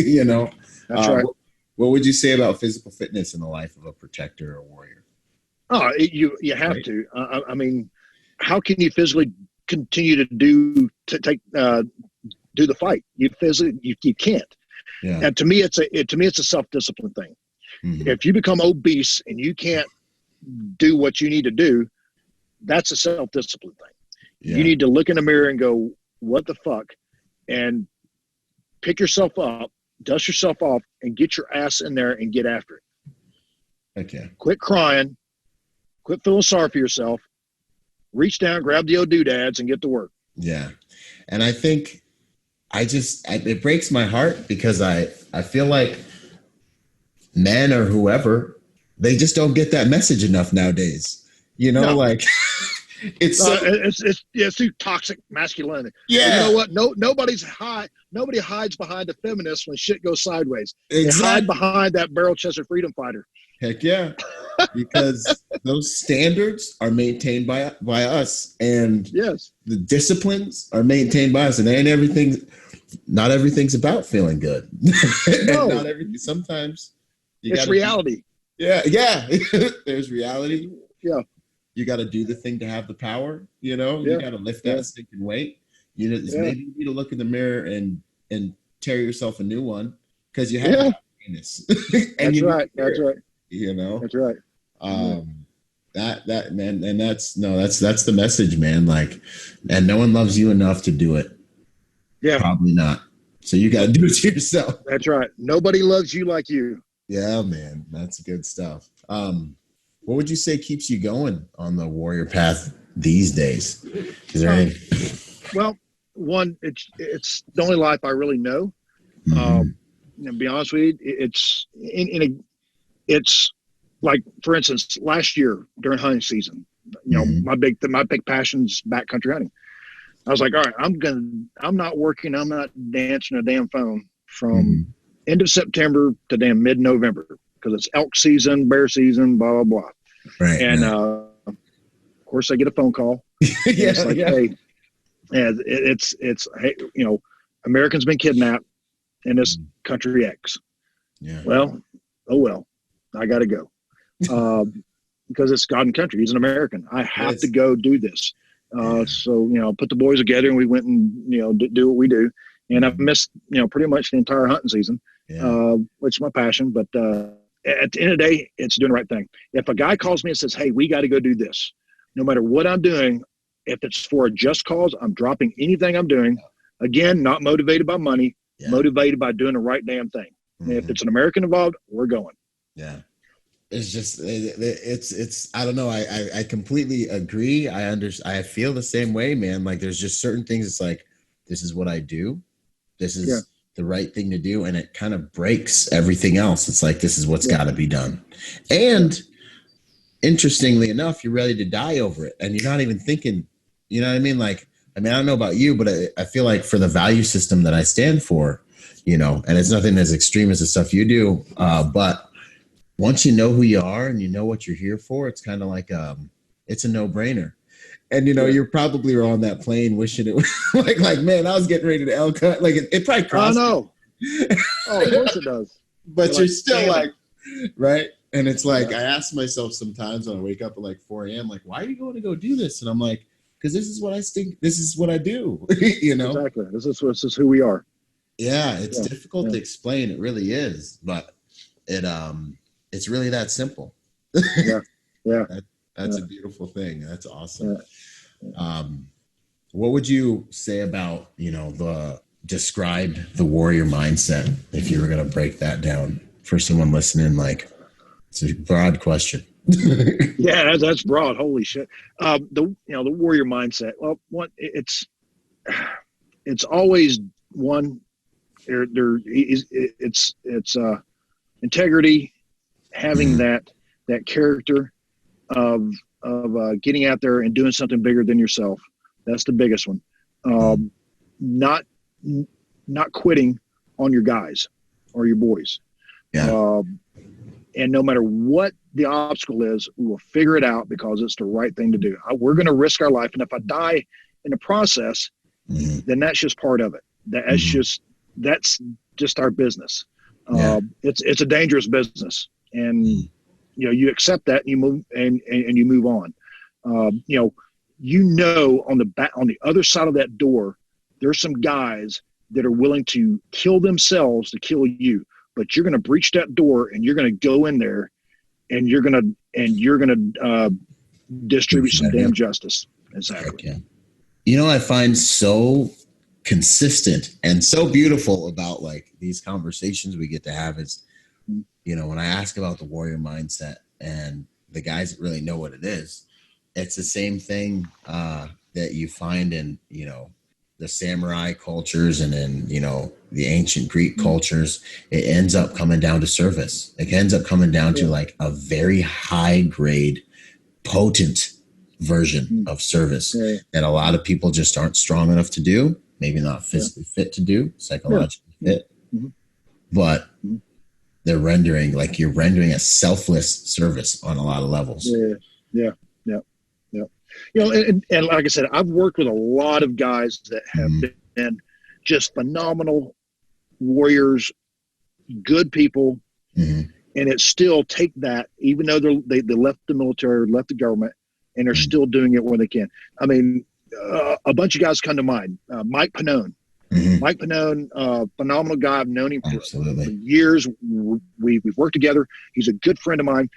That's right. What would you say about physical fitness in the life of a protector or warrior? Oh, you have right. to. I mean, how can you physically continue to do the fight? You can't. Yeah. And to me, it's a self-discipline thing. Mm-hmm. If you become obese and you can't do what you need to do, that's a self-discipline thing. Yeah. You need to look in the mirror and go, what the fuck? And pick yourself up, dust yourself off, and get your ass in there and get after it. Okay. Quit crying. Quit feeling sorry for yourself. Reach down, grab the old doodads, and get to work. Yeah. And I think it breaks my heart because I feel like men or whoever, they just don't get that message enough nowadays. You know, like it's too toxic masculinity. Yeah. You know what? Nobody hides behind the feminist when shit goes sideways. Exactly. They hide behind that barrel-chested freedom fighter. Heck yeah. Because those standards are maintained by us, and yes, the disciplines are maintained by us, and not everything's about feeling good. No. Not everything. Sometimes it's reality. Yeah. There's reality. Yeah. You got to do the thing to have the power. You know, you got to lift that stinking weight. You know, maybe you need to look in the mirror and tear yourself a new one because you have penis. That's right. That's right. You know, that's right. That man, and that's the message, man. Like, and no one loves you enough to do it. Yeah, probably not. So you got to do it to yourself. That's right. Nobody loves you like you. Yeah, man, that's good stuff. What would you say keeps you going on the warrior path these days? Is there any? Well, one, it's the only life I really know. Mm-hmm. To be honest with you, it's like, for instance, last year during hunting season, you know, my big passion's backcountry hunting. I was like, all right, I'm not working. I'm not answering a damn phone from end of September to damn mid-November because it's elk season, bear season, blah, blah, blah. Right. And, of course I get a phone call. It's like, hey, and it's, hey, you know, Americans been kidnapped in this country X. Yeah. Well, I got to go. Because it's God and country. He's an American. I have to go do this. So, you know, put the boys together and we went and, you know, do what we do. And I've missed, you know, pretty much the entire hunting season, which is my passion. But at the end of the day, it's doing the right thing. If a guy calls me and says, hey, we got to go do this, no matter what I'm doing, if it's for a just cause, I'm dropping anything I'm doing. Again, not motivated by money, motivated by doing the right damn thing. And if it's an American involved, we're going. Yeah. It's just, it's, I don't know. I completely agree. I feel the same way, man. Like there's just certain things. It's like, this is what I do. This is the right thing to do. And it kind of breaks everything else. It's like, this is what's got to be done. And interestingly enough, you're ready to die over it. And you're not even thinking, you know what I mean? Like, I mean, I don't know about you, but I feel like for the value system that I stand for, you know, and it's nothing as extreme as the stuff you do. But once you know who you are and you know what you're here for, it's kind of like, it's a no-brainer. And, you know, you're probably on that plane wishing it was like, man, I was getting ready to elk hunt. Like it probably crossed. I know. Oh, of course it does. But you're still like, right? And it's like, I ask myself sometimes when I wake up at like 4 a.m., like, why are you going to go do this? And I'm like, because this is what I think. This is what I do. You know? Exactly. This is who we are. Yeah. It's difficult to explain. It really is. But it's really that simple. Yeah. That's a beautiful thing. That's awesome. Yeah. What would you say about, you know, describe the warrior mindset if you were going to break that down for someone listening? Like, it's a broad question. Yeah, that's broad. Holy shit. The warrior mindset. Well, it's always one. It's integrity, having that character of getting out there and doing something bigger than yourself. That's the biggest one. Not quitting on your guys or your boys. Yeah. And no matter what the obstacle is, we will figure it out because it's the right thing to do. We're going to risk our life. And if I die in the process, then that's just part of it. That's just our business. It's a dangerous business, and you accept that and you move and you move on. On the other side of that door, there's some guys that are willing to kill themselves to kill you, but you're going to breach that door and you're going to go in there and you're going to distribute some damn justice. Exactly. Okay. I find so consistent and so beautiful about like these conversations we get to have is, when I ask about the warrior mindset and the guys that really know what it is, it's the same thing that you find in, the samurai cultures and in, the ancient Greek cultures. It ends up coming down to service. It ends up coming down to like a very high grade, potent version of service that a lot of people just aren't strong enough to do, maybe not physically fit to do, psychologically fit, but you're rendering a selfless service on a lot of levels. Yeah. And like I said, I've worked with a lot of guys that have been just phenomenal warriors, good people, and it still take that, even though they left the military, left the government, and they're still doing it when they can. I mean, a bunch of guys come to mind. Mike Pannone. Mike Pannone, phenomenal guy. I've known him for years. We've worked together. He's a good friend of mine.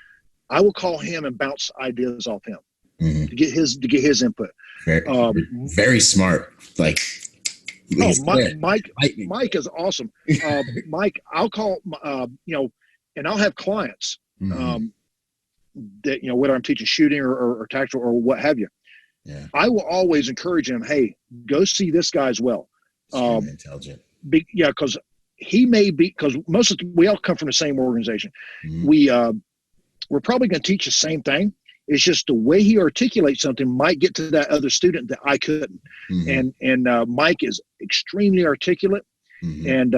I will call him and bounce ideas off him to get his input. Very smart. Like, Mike is awesome. Mike, I'll call, and I'll have clients that, whether I'm teaching shooting or tactical or what have you. Yeah. I will always encourage him, hey, go see this guy as well. Intelligent. Because he may be, because we all come from the same organization. We're probably going to teach the same thing. It's just the way he articulates something might get to that other student that I couldn't. And Mike is extremely articulate, and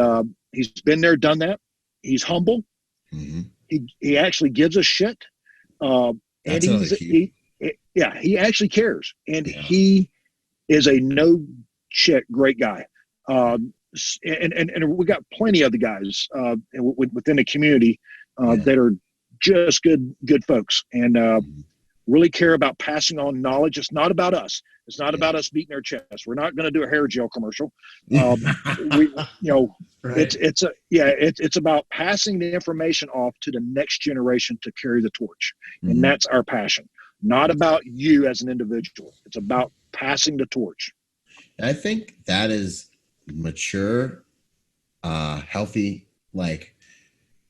he's been there, done that. He's humble. He actually gives a shit. And he actually cares. And he is a no shit great guy. And we got plenty of the guys within the community that are just good folks and really care about passing on knowledge. It's not about us. It's not about us beating our chest. We're not going to do a hair gel commercial. It's about passing the information off to the next generation to carry the torch. And that's our passion. Not about you as an individual. It's about passing the torch. I think that is mature, healthy, like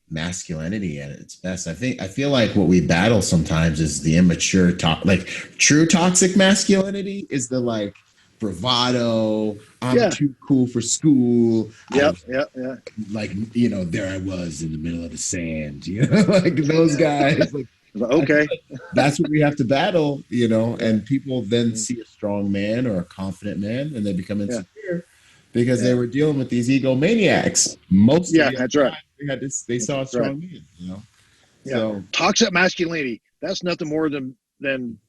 masculinity at its best. I feel like what we battle sometimes is the immature true toxic masculinity is the like bravado. I'm too cool for school. Yep. Like, there I was in the middle of the sand, like those guys. Like, okay. That's what we have to battle, and people then see a strong man or a confident man and they become insecure because they were dealing with these egomaniacs. That's right. They saw a strong man, So toxic masculinity, that's nothing more than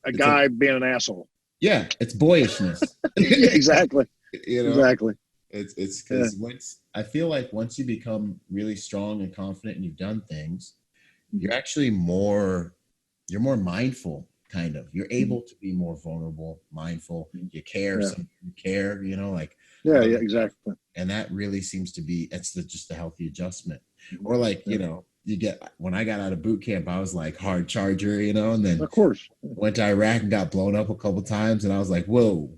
a guy being an asshole. Yeah, it's boyishness. Exactly. Exactly. It's because I feel like once you become really strong and confident and you've done things, you're actually more mindful, kind of. You're able to be more vulnerable, mindful. You care, you care, exactly. And that really seems to be, just a healthy adjustment. Or like, you get, when I got out of boot camp, I was like hard charger, and then of course went to Iraq and got blown up a couple times. And I was like, whoa.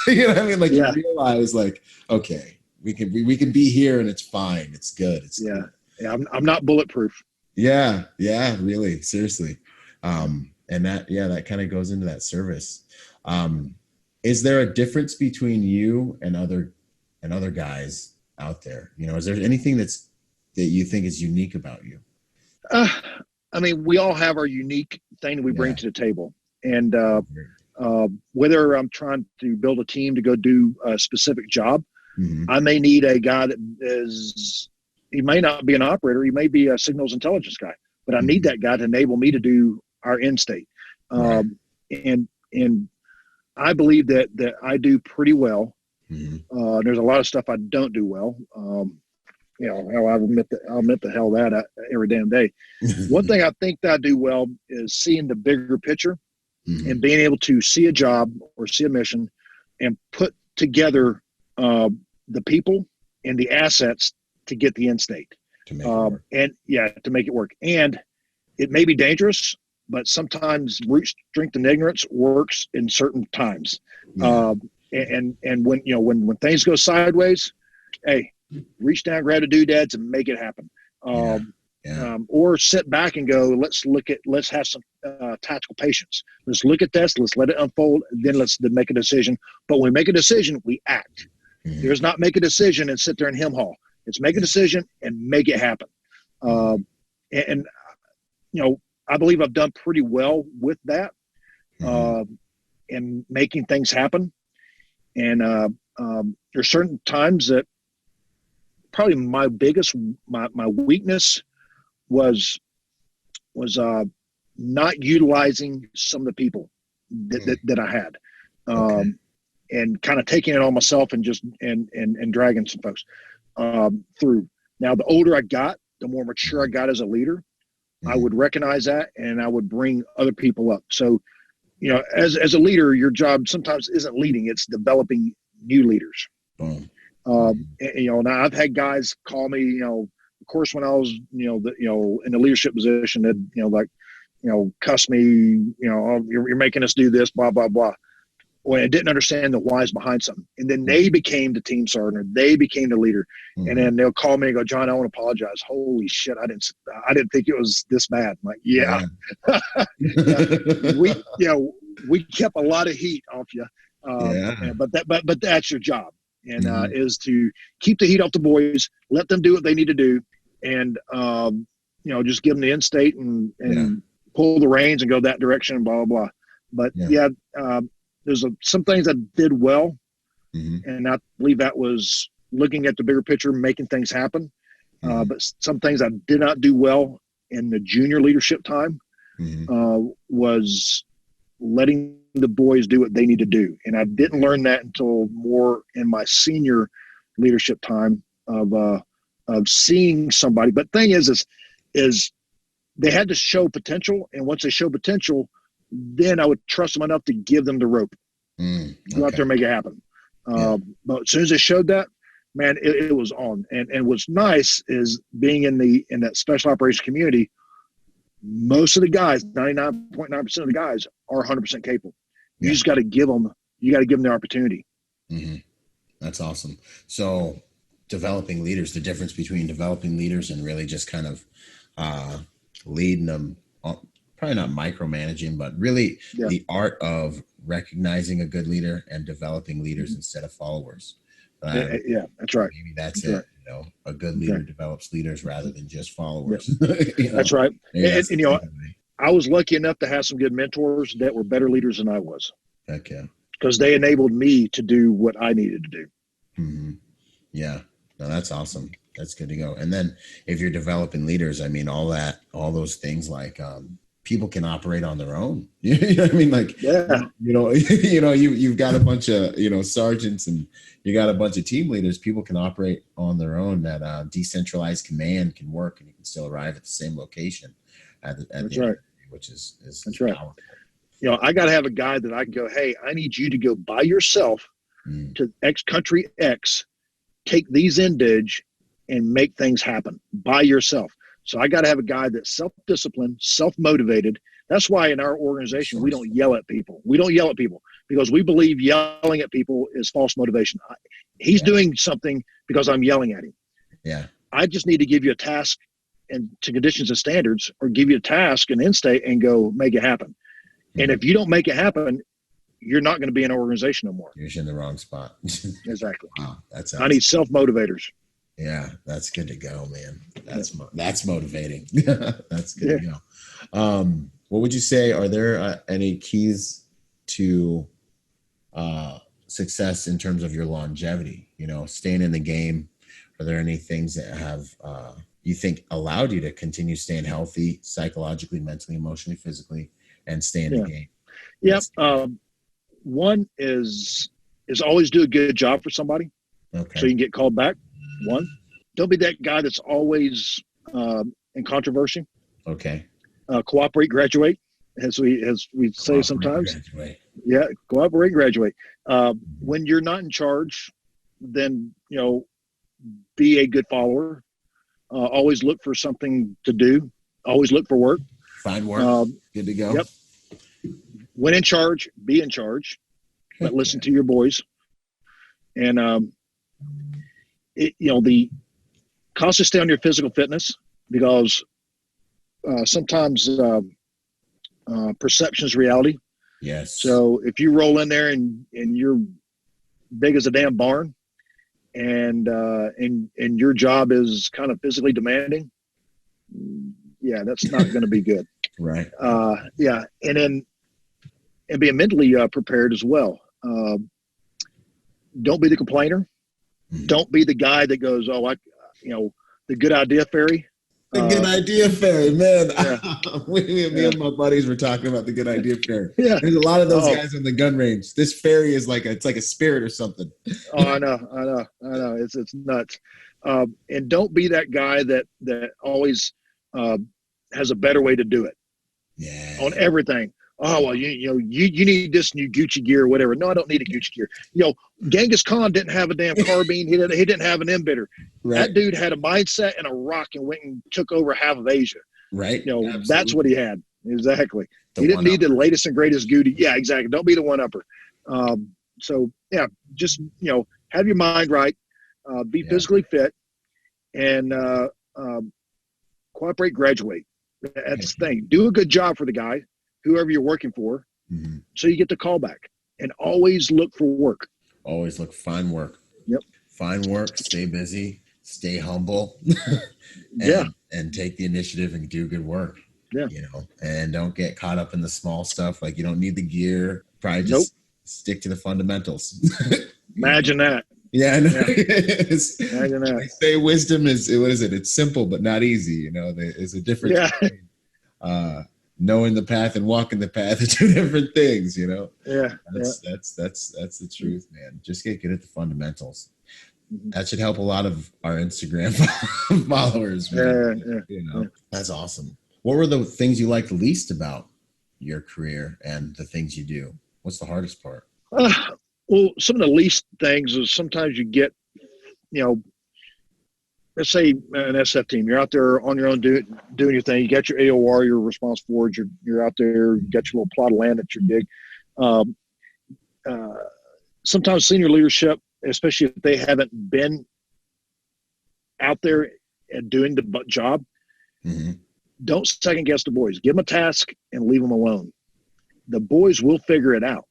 You know what I mean? Like you realize like, okay, we can be here and it's fine. It's good. It's good. Yeah. I'm not bulletproof. Yeah, really, seriously. And that kind of goes into that service. Is there a difference between you and other guys out there? Is there anything that you think is unique about you? I mean, we all have our unique thing that we bring to the table. And whether I'm trying to build a team to go do a specific job, I may need a guy that he may not be an operator. He may be a signals intelligence guy, but I need that guy to enable me to do our end state. And I believe that I do pretty well. There's a lot of stuff I don't do well. hell, I'll admit the hell that every damn day. One thing I think that I do well is seeing the bigger picture and being able to see a job or see a mission and put together the people and the assets to get the end state. To make it work. To make it work. And it may be dangerous, but sometimes brute strength and ignorance works in certain times. Yeah. And when things go sideways, hey, reach down, grab the doodads, and make it happen. Or sit back and go, let's have some tactical patience. Let's look at this. Let's let it unfold. Then let's make a decision. But when we make a decision, we act. There's not make a decision and sit there and hem haw. It's make a decision and make it happen. I believe I've done pretty well with that and making things happen. And there's certain times that probably my weakness was not utilizing some of the people that I had, and kind of taking it on myself and just and dragging some folks through. Now, the older I got, the more mature I got as a leader. I would recognize that, and I would bring other people up. So, as a leader, your job sometimes isn't leading; it's developing new leaders. Now I've had guys call me, of course, when I was, in the leadership position, that, cuss me, oh, you're making us do this, blah, blah, blah. Well, I didn't understand the whys behind something. And then they became the team sergeant, or they became the leader. And then they'll call me and go, John, I want to apologize. Holy shit. I didn't think it was this bad. I'm like, yeah. We kept a lot of heat off you. But that's your job. And is to keep the heat off the boys, let them do what they need to do, and just give them the end state and pull the reins and go that direction, blah blah blah. But there's some things I did well, and I believe that was looking at the bigger picture, making things happen. But some things I did not do well in the junior leadership time was letting the boys do what they need to do. And I didn't learn that until more in my senior leadership time of seeing somebody. But thing is they had to show potential. And once they show potential, then I would trust them enough to give them the rope. Go out there and make it happen. But as soon as they showed that, man, it was on. And what's nice is being in that special operations community, most of the guys, 99.9% of the guys are 100% capable. You just got to give them the opportunity. That's awesome. So developing leaders, the difference between developing leaders and really just kind of leading them, probably not micromanaging, but really the art of recognizing a good leader and developing leaders instead of followers. That's right. Maybe that's it. Right. A good leader develops leaders rather than just followers. That's right. And I was lucky enough to have some good mentors that were better leaders than I was. Okay. Because they enabled me to do what I needed to do. Yeah. No, that's awesome. That's good to go. And then if you're developing leaders, I mean, all those things like people can operate on their own. You know what I mean? Like, you've got a bunch of, sergeants and you got a bunch of team leaders. People can operate on their own. That decentralized command can work, and you can still arrive at the same location That's right. Which is that's right. Powerful. I got to have a guy that I can go, hey, I need you to go by yourself to X country X, take these endage and make things happen by yourself. So I got to have a guy that's self-disciplined, self-motivated. That's why in our organization, we don't yell at people. We don't yell at people because we believe yelling at people is false motivation. He's doing something because I'm yelling at him. Yeah. I just need to give you a task and to conditions and standards, or give you a task and end state and go make it happen. And if you don't make it happen, you're not going to be in an organization no more. You're in the wrong spot. Exactly. Wow, I need self-motivators. Yeah, that's good to go, man. That's motivating. That's good to go. What would you say? Are there any keys to success in terms of your longevity? Staying in the game. Are there any things that have you think allowed you to continue staying healthy, psychologically, mentally, emotionally, physically, and stay in the game? Yep. One is always do a good job for somebody, so you can get called back. One. Don't be that guy that's always in controversy. Okay. Cooperate, graduate, as we say sometimes. Graduate. Yeah, cooperate, graduate. When you're not in charge, then be a good follower. Always look for something to do. Always look for work. Find work. Good to go. Yep. When in charge, be in charge. But listen to your boys. And the cautious stay on your physical fitness, because sometimes perception is reality. Yes. So if you roll in there and you're big as a damn barn, and your job is kind of physically demanding, yeah, that's not going to be good. Right. Yeah, and being mentally prepared as well. Don't be the complainer. Mm-hmm. Don't be the guy that goes, the good idea fairy. The good idea fairy, man. Yeah. Me and my buddies were talking about the good idea fairy. Yeah. There's a lot of those guys on the gun range. This fairy is it's like a spirit or something. Oh, I know. It's nuts. And don't be that guy that always has a better way to do it. Yeah. On everything. Oh, well, you need this new Gucci gear or whatever. No, I don't need a Gucci gear. Genghis Khan didn't have a damn carbine. He didn't have an emitter. Right. That dude had a mindset and a rock and went and took over half of Asia. Right. That's what he had. Exactly. He didn't need the latest and greatest goodie. Yeah, exactly. Don't be the one-upper. So, yeah, just, have your mind right. Be physically fit, and cooperate, graduate. That's the thing. Do a good job for the guy, whoever you're working for, so you get the call back. And always look for work. Find work. Yep. Find work, stay busy, stay humble. And take the initiative and do good work. Yeah. And don't get caught up in the small stuff. Like, you don't need the gear. Probably just stick to the fundamentals. Imagine that. Yeah, I know. Imagine that. They say wisdom is, what is it? It's simple, but not easy. There's a difference between knowing the path and walking the path are two different things, Yeah. That's the truth, man. Just get good at the fundamentals. Mm-hmm. That should help a lot of our Instagram followers, man. Yeah. That's awesome. What were the things you liked least about your career and the things you do? What's the hardest part? Well, some of the least things is sometimes you get, let's say an SF team, you're out there on your own doing your thing. You got your AOR, you're responsible for it. You're out there, you got your little plot of land at your gig. Sometimes senior leadership, especially if they haven't been out there and doing the job, don't second guess the boys. Give them a task and leave them alone. The boys will figure it out.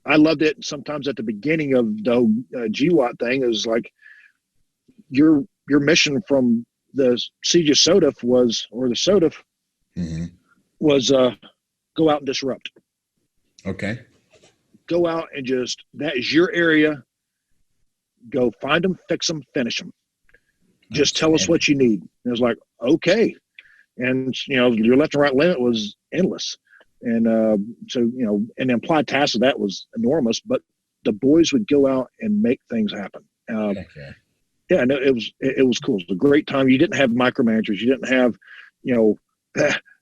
I loved it sometimes at the beginning of the GWAT thing. It was like your mission from the Siege of SOTF was go out and disrupt. Okay. Go out and that is your area. Go find them, fix them, finish them. Just tell us what you need. And it was like, okay. And, your left and right limit was endless. And and the implied task of that was enormous, but the boys would go out and make things happen. Yeah, and it was cool. It was a great time. You didn't have micromanagers. You didn't have,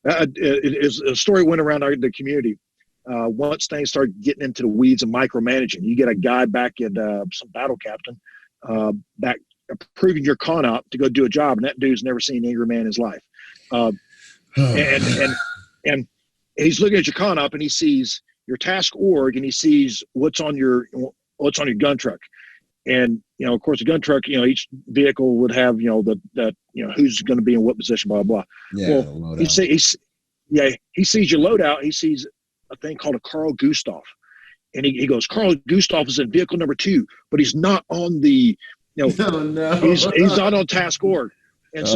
a story went around the community. Once things started getting into the weeds of micromanaging, you get a guy back at some battle captain back approving your con op to go do a job, and that dude's never seen an angry man in his life. And he's looking at your con op and he sees your task org and he sees what's on your gun truck. And, of course, the gun truck, each vehicle would have, who's going to be in what position, blah, blah. Yeah, well, he sees your loadout. He sees a thing called a Carl Gustav. And he goes, Carl Gustav is in vehicle number 2, but he's not on the, he's not on task org. And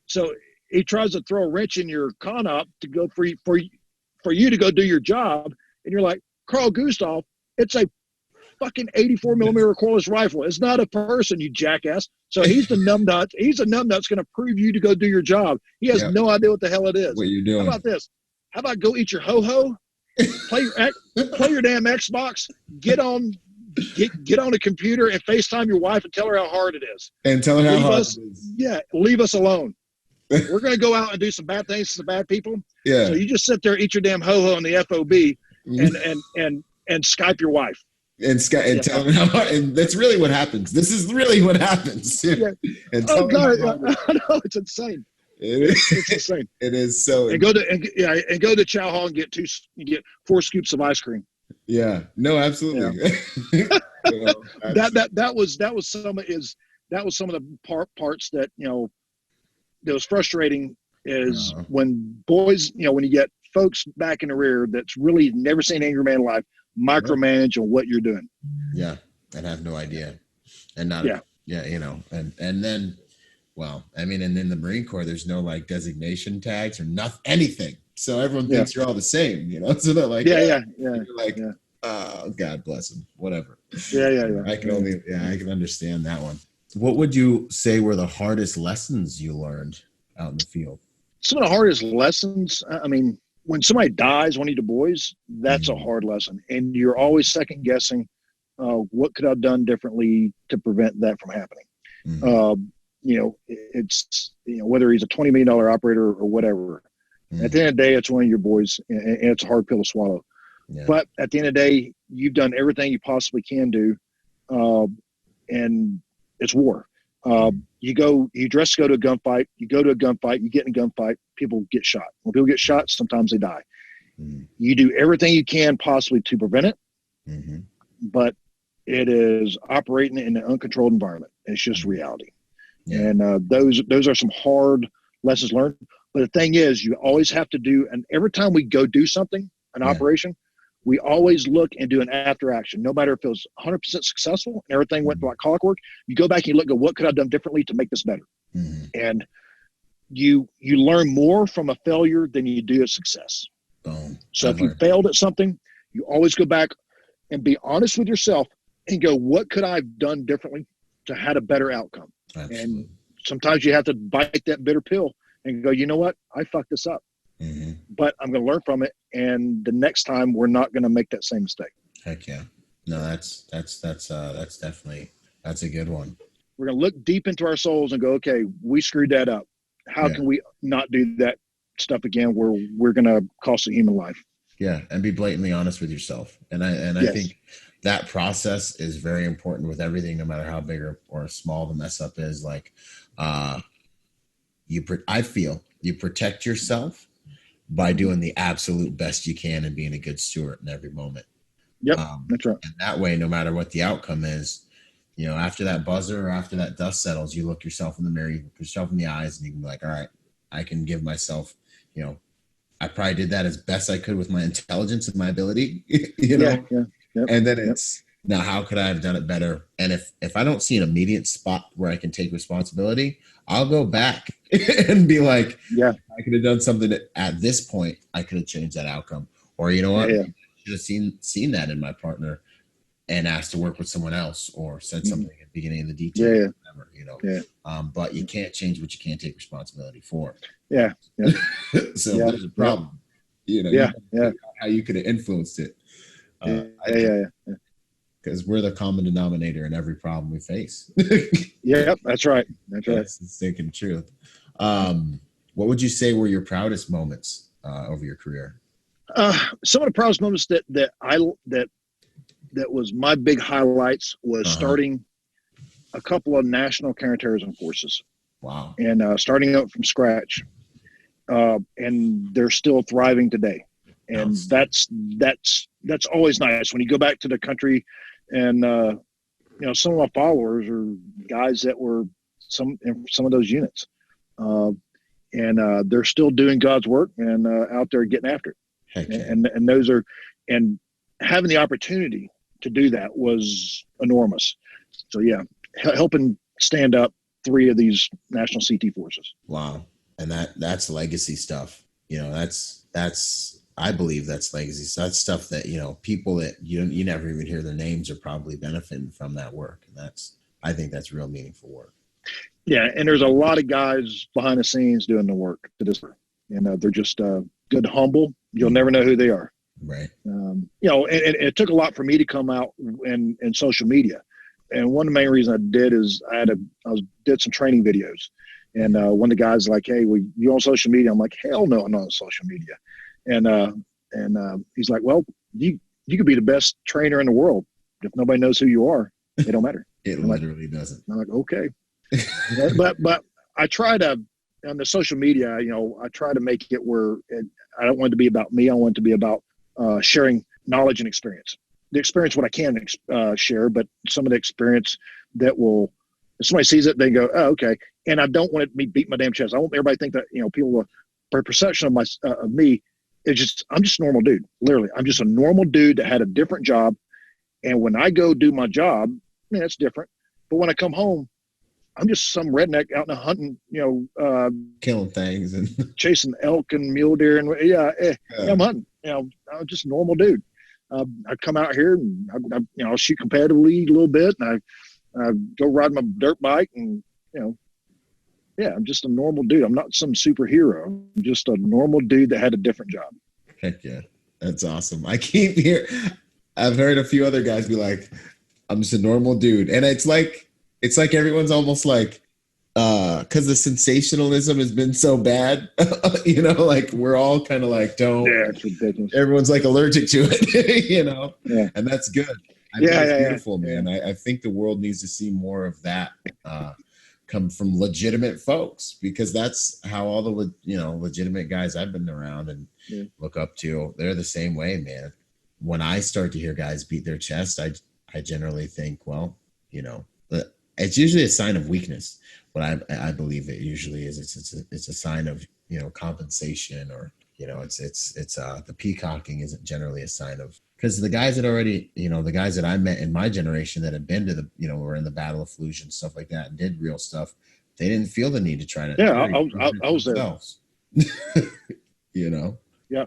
so he tries to throw a wrench in your con op to go for you to go do your job. And you're like, Carl Gustav, it's a fucking 84 millimeter cordless rifle. It's not a person, you jackass. So he's the numbnut. He's a numbnut's going to prove you to go do your job. He has no idea what the hell it is. What you doing? How about this? How about go eat your ho-ho, play your damn Xbox, get on get on a computer and FaceTime your wife and tell her how hard it is. And tell her how hard it is. Yeah, leave us alone. We're going to go out and do some bad things to some bad people. Yeah. So you just sit there, eat your damn ho-ho on the FOB and Skype your wife. And tell them how hard, and that's really what happens. This is really what happens. Yeah. And oh God, I know, it's insane. It's insane. It is so. And go to Chow Hall and get 4 scoops of ice cream. Yeah. No, absolutely. Yeah. That was some of the parts that that was frustrating is when boys, when you get folks back in the rear that's really never seen an angry man live, micromanage on what you're doing. Yeah. And have no idea. And not, and then, well, I mean, and in the Marine Corps, there's no like designation tags or nothing, anything. So everyone thinks you're all the same, so they're like, you're like, oh, God bless them, whatever. Yeah. I can understand that one. What would you say were the hardest lessons you learned out in the field? Some of the hardest lessons, I mean, when somebody dies, one of the boys, that's a hard lesson. And you're always second guessing, what could I have done differently to prevent that from happening? It's, whether he's a $20 million operator or whatever, at the end of the day, it's one of your boys, and it's a hard pill to swallow. Yeah. But at the end of the day, you've done everything you possibly can do. And it's war. You dress to go to a gunfight, you get in a gunfight, people get shot. When people get shot, sometimes they die. You do everything you can possibly to prevent it, but it is operating in an uncontrolled environment. It's just reality. Yeah. And those are some hard lessons learned. But the thing is, you always have to do, and every time we go do something, an operation, we always look and do an after action. No matter if it was 100% successful and everything went like clockwork, you go back and you look at what could I have done differently to make this better. And you learn more from a failure than you do a success. So if you failed at something, you always go back and be honest with yourself and go, what could I have done differently to have a better outcome? Absolutely. And sometimes you have to bite that bitter pill and go, you know what? I fucked this up. But I'm going to learn from it, and the next time we're not going to make that same mistake. Heck yeah! No, that's definitely a good one. We're going to look deep into our souls and go, okay, we screwed that up. How can we not do that stuff again? Where we're going to cost a human life. Yeah, and be blatantly honest with yourself. And I think that process is very important with everything, no matter how big or small the mess up is. Like, I feel you protect yourself by doing the absolute best you can and being a good steward in every moment. Yep, that's right. And that way, no matter what the outcome is, after that buzzer or after that dust settles, you look yourself in the mirror, you look yourself in the eyes, and you can be like, all right, I can give myself, I probably did that as best I could with my intelligence and my ability, Yep. And then it's, now how could I have done it better? And if I don't see an immediate spot where I can take responsibility, I'll go back and be like, I could have done something that at this point I could have changed that outcome. Or you know what? I should have seen that in my partner and asked to work with someone else, or said something at the beginning of the detail. Whatever, but you can't change what you can't take responsibility for. So there's a problem. How you could have influenced it. Because we're the common denominator in every problem we face. That's right. That's the stinking truth. What would you say were your proudest moments over your career? Some of the proudest moments that was my big highlights was starting a couple of national counterterrorism forces. Wow. And starting out from scratch. And they're still thriving today. And that's always nice when you go back to the country. And some of my followers are guys that were in some of those units, and they're still doing God's work and out there getting after it. And those are, and having the opportunity to do that was enormous. So helping stand up 3 of these national CT forces. Wow, and that's legacy stuff. I believe that's legacy. So that's stuff that, people that you never even hear their names are probably benefiting from that work. And I think that's real meaningful work. Yeah. And there's a lot of guys behind the scenes doing the work to this. And they're just good, humble. You'll never know who they are. Right. You know, and it took a lot for me to come out in social media. And one of the main reasons I did is did some training videos. And one of the guys like, hey, you on social media? I'm like, hell no, I'm not on social media. And he's like, well, you could be the best trainer in the world. If nobody knows who you are, it don't matter. It literally doesn't. I'm like, okay. but I try to, on the social media, you know, I try to make it where I don't want it to be about me. I want it to be about sharing knowledge and experience. The experience, what I can share, but some of the experience that will, if somebody sees it, they go, oh, okay. And I don't want it to be beat my damn chest. I want everybody to think that, you know, people, their perception of me is just, I'm just a normal dude. Literally, I'm just a normal dude that had a different job. And when I go do my job, man, it's different. But when I come home, I'm just some redneck out in the hunting, you know, killing things and chasing elk and mule deer. And yeah, I'm hunting. You know, I'm just a normal dude. I come out here and I'll shoot competitively a little bit, and I go ride my dirt bike, and you know, yeah, I'm just a normal dude. I'm not some superhero. I'm just a normal dude that had a different job. Heck yeah, that's awesome. I've heard a few other guys be like, I'm just a normal dude, and it's like everyone's almost like, because the sensationalism has been so bad, you know, like we're all kind of like, don't. Yeah, it's ridiculous. Everyone's like allergic to it, you know. Yeah. And that's good. I think it's beautiful, man. I think the world needs to see more of that come from legitimate folks, because that's how all the legitimate guys I've been around and look up to, they're the same way, man. When I start to hear guys beat their chest, I generally think, well, you know, it's usually a sign of weakness. But I believe it usually is. It's a sign of, you know, compensation, or, you know, it's the peacocking isn't generally a sign of, because the guys that already, you know, the guys that I met in my generation that had been to the, you know, were in the Battle of Fallujah and stuff like that and did real stuff, they didn't feel the need to try to. Yeah, I was there. You know. Yeah.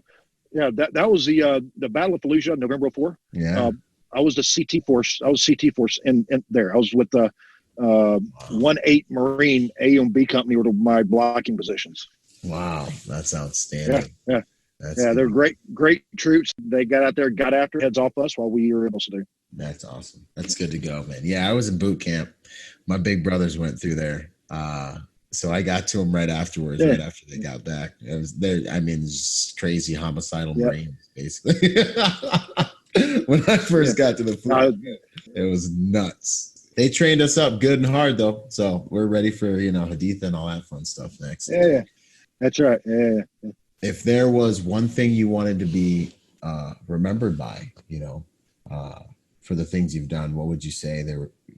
That was the Battle of Fallujah, November 4. Yeah. I was the CT force. I was CT force in there. I was with the 1-8 Marine A and B company were my blocking positions. Wow, that's outstanding. Yeah. They're great troops. They got out there, got after heads off us while we were able to do. That's awesome. That's good to go, man. Yeah, I was in boot camp. My big brothers went through there. So I got to them right afterwards, right after they got back. It was there. I mean, just crazy homicidal Marines, basically. When I first got to the fleet, it was nuts. They trained us up good and hard, though. So we're ready for, you know, Haditha and all that fun stuff next. Yeah. That's right. Yeah. If there was one thing you wanted to be remembered by, you know, for the things you've done, what would you say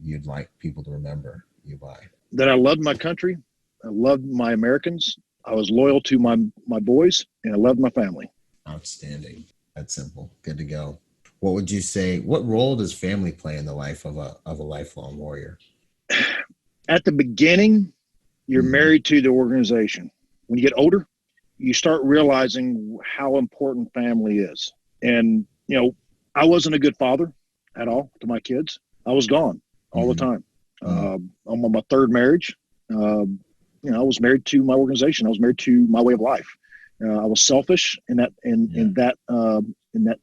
you'd like people to remember you by? That I loved my country. I loved my Americans. I was loyal to my boys, and I loved my family. Outstanding. That's simple. Good to go. What would you say? What role does family play in the life of a lifelong warrior? At the beginning, you're married to the organization. When you get older, you start realizing how important family is. And, you know, I wasn't a good father at all to my kids. I was gone all the time. I'm on my third marriage. You know, I was married to my organization. I was married to my way of life. I was selfish in that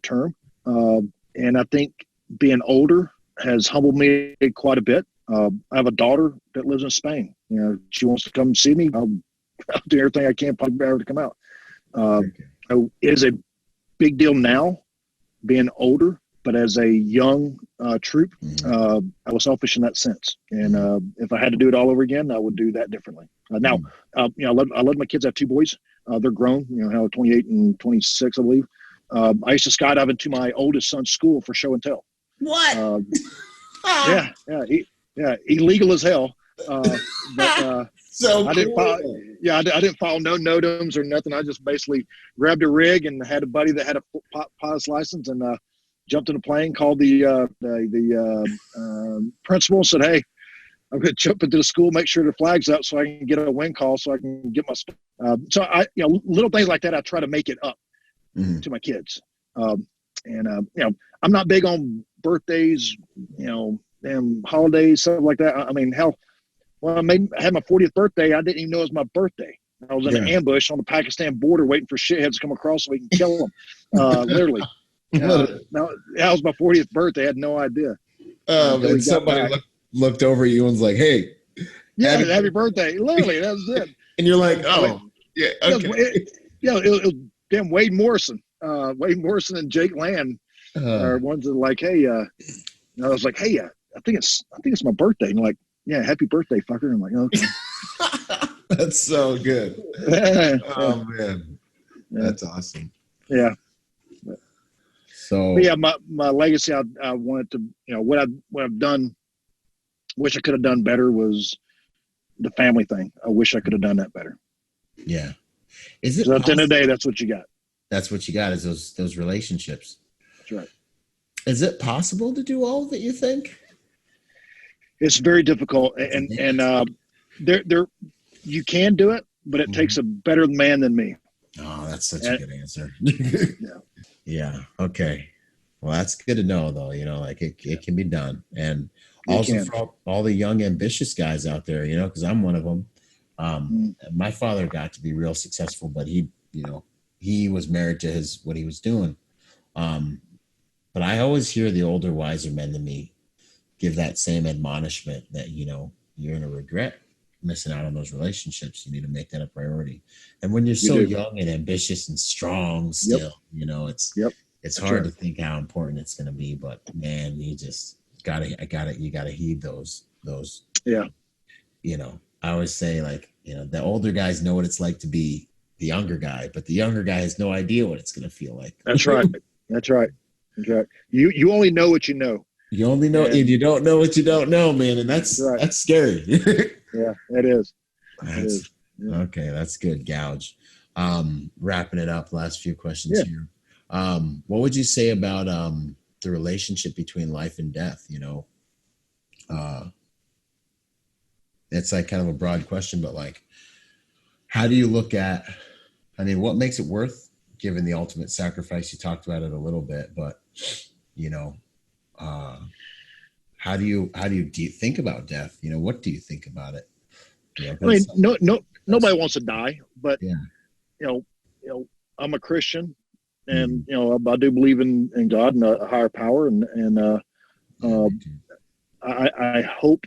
term. And I think being older has humbled me quite a bit. I have a daughter that lives in Spain. You know, she wants to come see me. I'll do everything I can probably to come out. It is a big deal now being older, but as a young troop, I was selfish in that sense. And if I had to do it all over again, I would do that differently. Now, you know, I love my kids. I have two boys. They're grown, you know, now 28 and 26, I believe. I used to skydive into my oldest son's school for show and tell. What? Illegal as hell. But so I didn't file no NOTAMs or nothing. I just basically grabbed a rig and had a buddy that had a pilot's license, and jumped in a plane, called the principal, and said, "Hey, I'm going to jump into the school, make sure the flag's up so I can get a wing call so I can get my so I, you know, little things like that, I try to make it up to my kids. You know, I'm not big on birthdays, you know, and holidays, stuff like that. I mean, hell, when I had my 40th birthday, I didn't even know it was my birthday. I was in an ambush on the Pakistan border waiting for shitheads to come across so we can kill them, literally. That was my 40th birthday. I had no idea. And somebody looked over at you and was like, "Hey, happy birthday!" Literally, that was it. And you're like, "Oh, yeah, okay." It was damn Wade Morrison. Wade Morrison and Jake Land are ones that are like, "Hey," I was like, "Hey, I think it's my birthday." And like, "Yeah, happy birthday, fucker." I'm like, "Okay." That's so good. Oh man, that's awesome. Yeah. So but yeah, my legacy, I wanted to, what I've done, wish I could have done better, was the family thing. I wish I could have done that better. Yeah. Is it? So at the end of the day, that's what you got. That's what you got, is those relationships. That's right. Is it possible to do all of it, you think? It's very difficult, and there you can do it, but it takes a better man than me. Oh, that's such a good answer. Yeah. Okay. Well, that's good to know, though. Like it can be done. And also for all the young, ambitious guys out there, because I'm one of them. My father got to be real successful, but he was married to what he was doing. But I always hear the older, wiser men than me give that same admonishment that, you're going to regret missing out on those relationships. You need to make that a priority. And when you're so young and ambitious and strong still, it's hard to think how important it's going to be, but man, you just you gotta heed those. Yeah. I always say, like, the older guys know what it's like to be the younger guy, but the younger guy has no idea what it's going to feel like. That's right. That's right. You only know what you know. You only know, and you don't know what you don't know, man. And that's scary. Yeah, it is. Yeah. Okay, that's good. Gouge. Wrapping it up, last few questions here. What would you say about the relationship between life and death? It's like kind of a broad question, but like, how do you look at, what makes it worth given the ultimate sacrifice? You talked about it a little bit, but how do you think about death? What do you think about it? Nobody wants to die, but I'm a Christian, and I do believe in God and a higher power, and I hope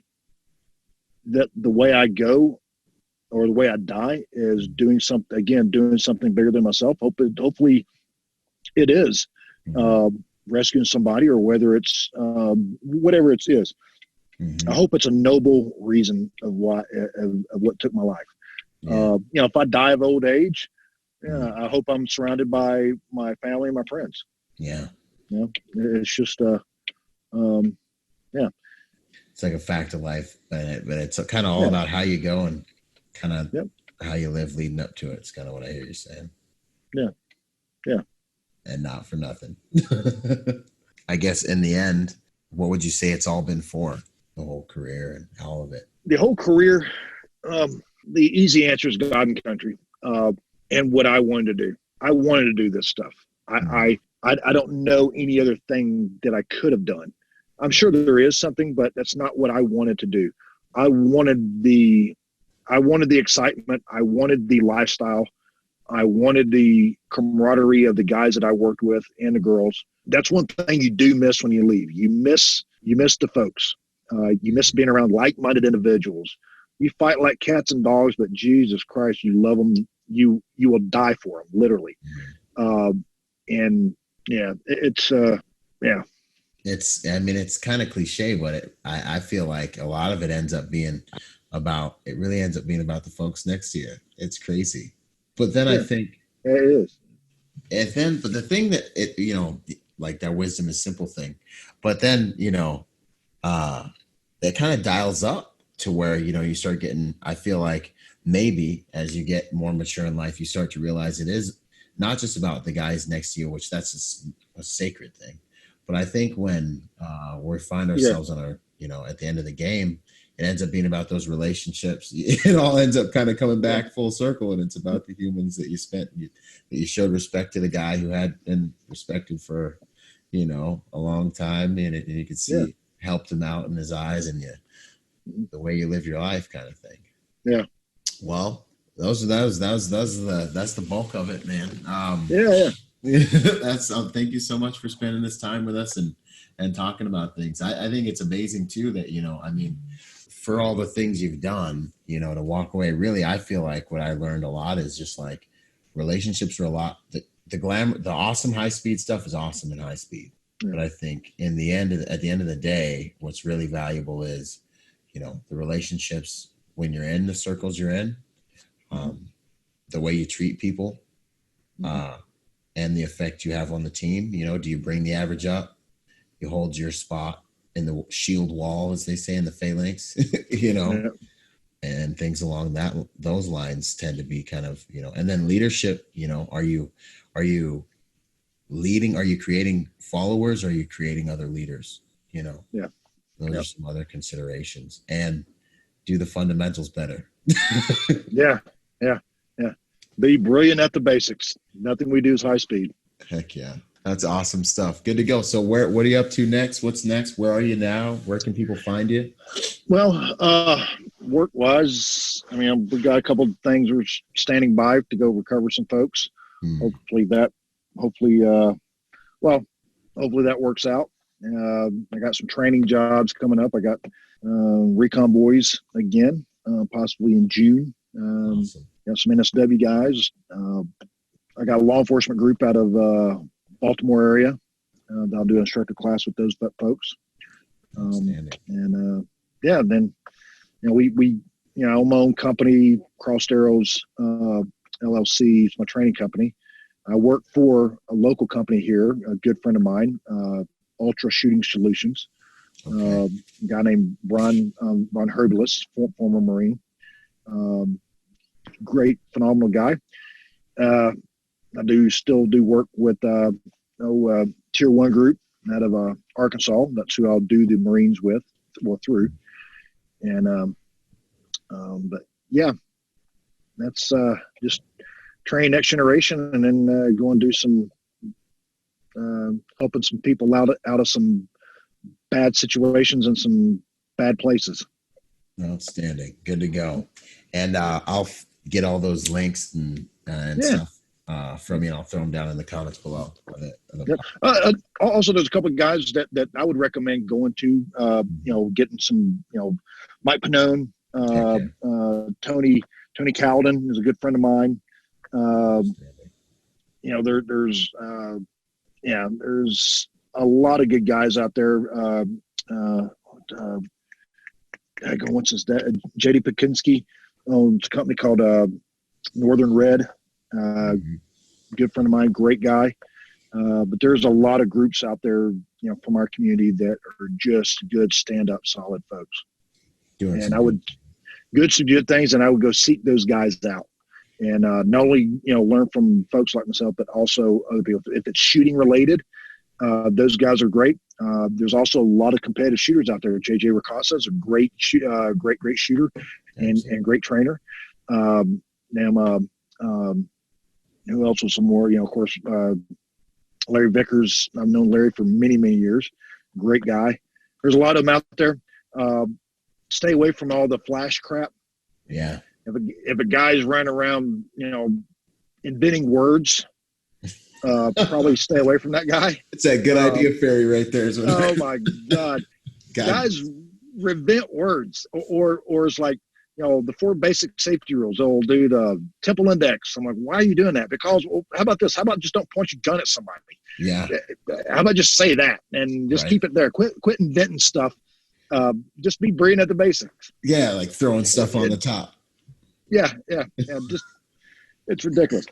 that the way I go or the way I die is doing something bigger than myself. Hopefully it is rescuing somebody, or whether it's whatever it is. I hope it's a noble reason of what took my life. If I die of old age, I hope I'm surrounded by my family and my friends. Yeah. It's just it's like a fact of life, but it's kind of all about how you go and kind of how you live leading up to it. It's kind of what I hear you saying. Yeah. And not for nothing. I guess in the end, what would you say it's all been for? The whole career and all of it. The whole career, the easy answer is God and country, and what I wanted to do. I wanted to do this stuff. I don't know any other thing that I could have done. I'm sure there is something, but that's not what I wanted to do. I wanted the excitement. I wanted the lifestyle. I wanted the camaraderie of the guys that I worked with and the girls. That's one thing you do miss when you leave. You miss the folks. You miss being around like-minded individuals. You fight like cats and dogs, but Jesus Christ, you love them. You will die for them, literally. It's kind of cliche, but I feel like a lot of it ends up being about the folks next to you. It's crazy. But then I think it is. But the thing that like that wisdom is simple thing, but then, that kind of dials up to where, you start getting, I feel like maybe as you get more mature in life, you start to realize it is not just about the guys next to you, which that's a sacred thing. But I think when we find ourselves on our, at the end of the game, it ends up being about those relationships. It all ends up kind of coming back full circle, and it's about the humans that you spent, that you showed respect to the guy who had been respected for, a long time, and you could see helped him out in his eyes, and the way you live your life, kind of thing. Yeah. Well, that's the bulk of it, man. That's thank you so much for spending this time with us and talking about things. I think it's amazing too that, I mean, for all the things you've done, to walk away, really, I feel like what I learned a lot is just like relationships are a lot, the glamour, the awesome high speed stuff is awesome in high speed. Yeah. But I think at the end of the day, what's really valuable is, the relationships when you're in the circles you're in, the way you treat people, and the effect you have on the team. Do you bring the average up? You hold your spot in the shield wall, as they say in the phalanx, yeah. And things along those lines tend to be kind of, and then leadership, are you leading? Are you creating followers? Or are you creating other leaders? Yeah. Those are some other considerations, and do the fundamentals better. Yeah. Be brilliant at the basics. Nothing we do is high speed. Heck yeah. That's awesome stuff. Good to go. So what are you up to next? What's next? Where are you now? Where can people find you? Well, work-wise, I mean, we got a couple of things we're standing by to go recover some folks. Hopefully that works out. I got some training jobs coming up. I got recon boys again, possibly in June. Awesome. Got some NSW guys. I got a law enforcement group out of Baltimore area. I'll do an instructor class with those folks. Then we I own my own company, Crossed Arrows LLC. It's my training company. I work for a local company here, a good friend of mine, Ultra Shooting Solutions. Okay. A guy named Ron Herbulis, former Marine. Great, phenomenal guy. I still do work with Tier 1 group out of Arkansas. That's who I'll do the Marines through. And but yeah, that's just train next generation, and then go and do some helping some people out of some bad situations and some bad places. Outstanding. Good to go. And I'll get all those links and stuff from you. I'll throw them down in the comments below. Also, there's a couple of guys that I would recommend going to. Getting some. Mike Pannone, Tony Cowden is a good friend of mine. There's a lot of good guys out there. What's his dad? JD Pekinski owns a company called Northern Red. Good friend of mine, great guy. But there's a lot of groups out there, from our community that are just good, stand-up, solid folks. Good things, and I would go seek those guys out. And not only, learn from folks like myself, but also other people. If it's shooting related, those guys are great. There's also a lot of competitive shooters out there. JJ Ricasa is a great shooter and great trainer. Who else was some more? Of course, Larry Vickers. I've known Larry for many, many years. Great guy. There's a lot of them out there. Stay away from all the flash crap. Yeah. If a guy's running around, inventing words, probably stay away from that guy. It's that good idea fairy right there. Oh my God. Guys invent words, or it's like, the 4 basic safety rules. They'll do the temple index. I'm like, why are you doing that? Because, how about this? How about just don't point your gun at somebody? Yeah. How about just say that and just keep it there? Quit inventing stuff. Just be brilliant at the basics. Yeah, like throwing stuff on the top. Yeah. Just, it's ridiculous.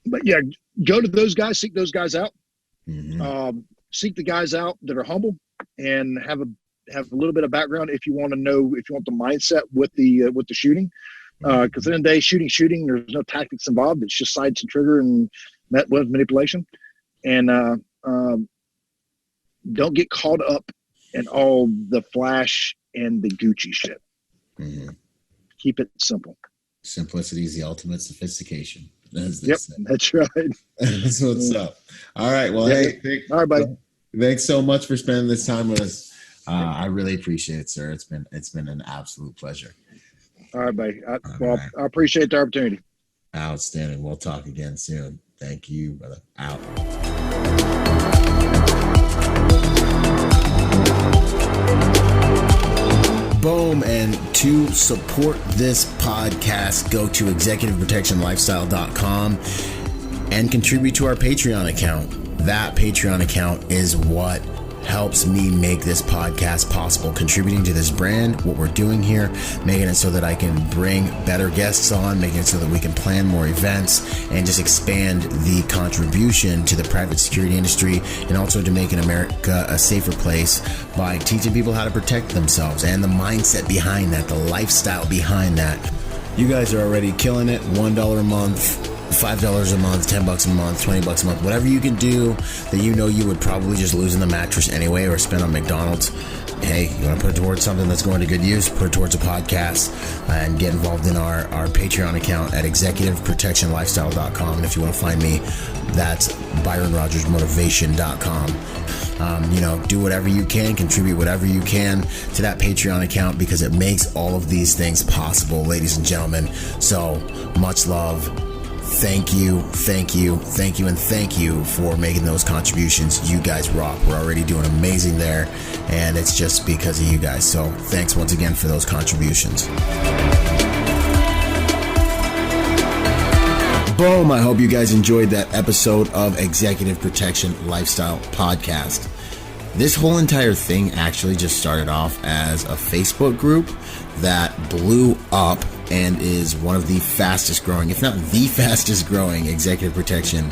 But yeah, go to those guys, seek those guys out. Seek the guys out that are humble and have a little bit of background if you want the mindset with the shooting. Because at the end of the day, shooting, there's no tactics involved. It's just sights and trigger and met with manipulation. And don't get caught up in all the flash and the Gucci shit. Keep it simple. Simplicity is the ultimate sophistication. That's right. That's what's up. All right. Well, hey, all right, buddy. Thanks so much for spending this time with us. I really appreciate it, sir. It's been an absolute pleasure. All right, buddy. I appreciate the opportunity. Outstanding. We'll talk again soon. Thank you, brother. Out. Boom. And to support this podcast, go to executiveprotectionlifestyle.com and contribute to our Patreon account. That Patreon account is what helps me make this podcast possible, contributing to this brand, what we're doing here, making it so that I can bring better guests on, making it so that we can plan more events and just expand the contribution to the private security industry, and also to making America a safer place by teaching people how to protect themselves and the mindset behind that, the lifestyle behind that. You guys are already killing it. $1 a month, $5 a month, $10 a month, $20 a month, whatever you can do that you know you would probably just lose in the mattress anyway or spend on McDonald's. Hey, you want to put it towards something that's going to good use, put it towards a podcast, and get involved in our Patreon account at executiveprotectionlifestyle.com. And if you want to find me, that's ByronRodgersMotivation.com. Do whatever you can, contribute whatever you can to that Patreon account, because it makes all of these things possible, ladies and gentlemen. So much love. Thank you, and thank you for making those contributions. You guys rock. We're already doing amazing there, and it's just because of you guys. So thanks once again for those contributions. Boom. I hope you guys enjoyed that episode of Executive Protection Lifestyle Podcast. This whole entire thing actually just started off as a Facebook group that blew up and is one of the fastest growing, if not the fastest growing, executive protection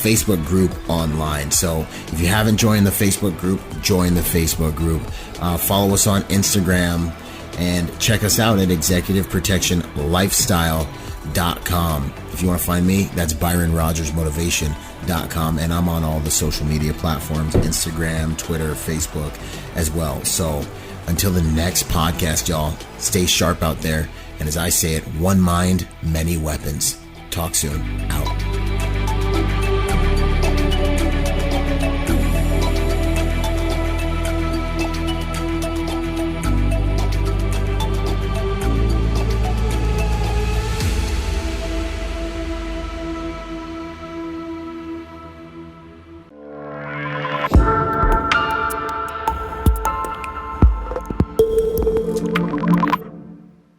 Facebook group online. So if you haven't joined the Facebook group, join the Facebook group. Follow us on Instagram and check us out at executiveprotectionlifestyle.com. If you want to find me, that's ByronRodgersMotivation.com, and I'm on all the social media platforms, Instagram, Twitter, Facebook as well. So until the next podcast, y'all, stay sharp out there. And as I say it, one mind, many weapons. Talk soon. Out.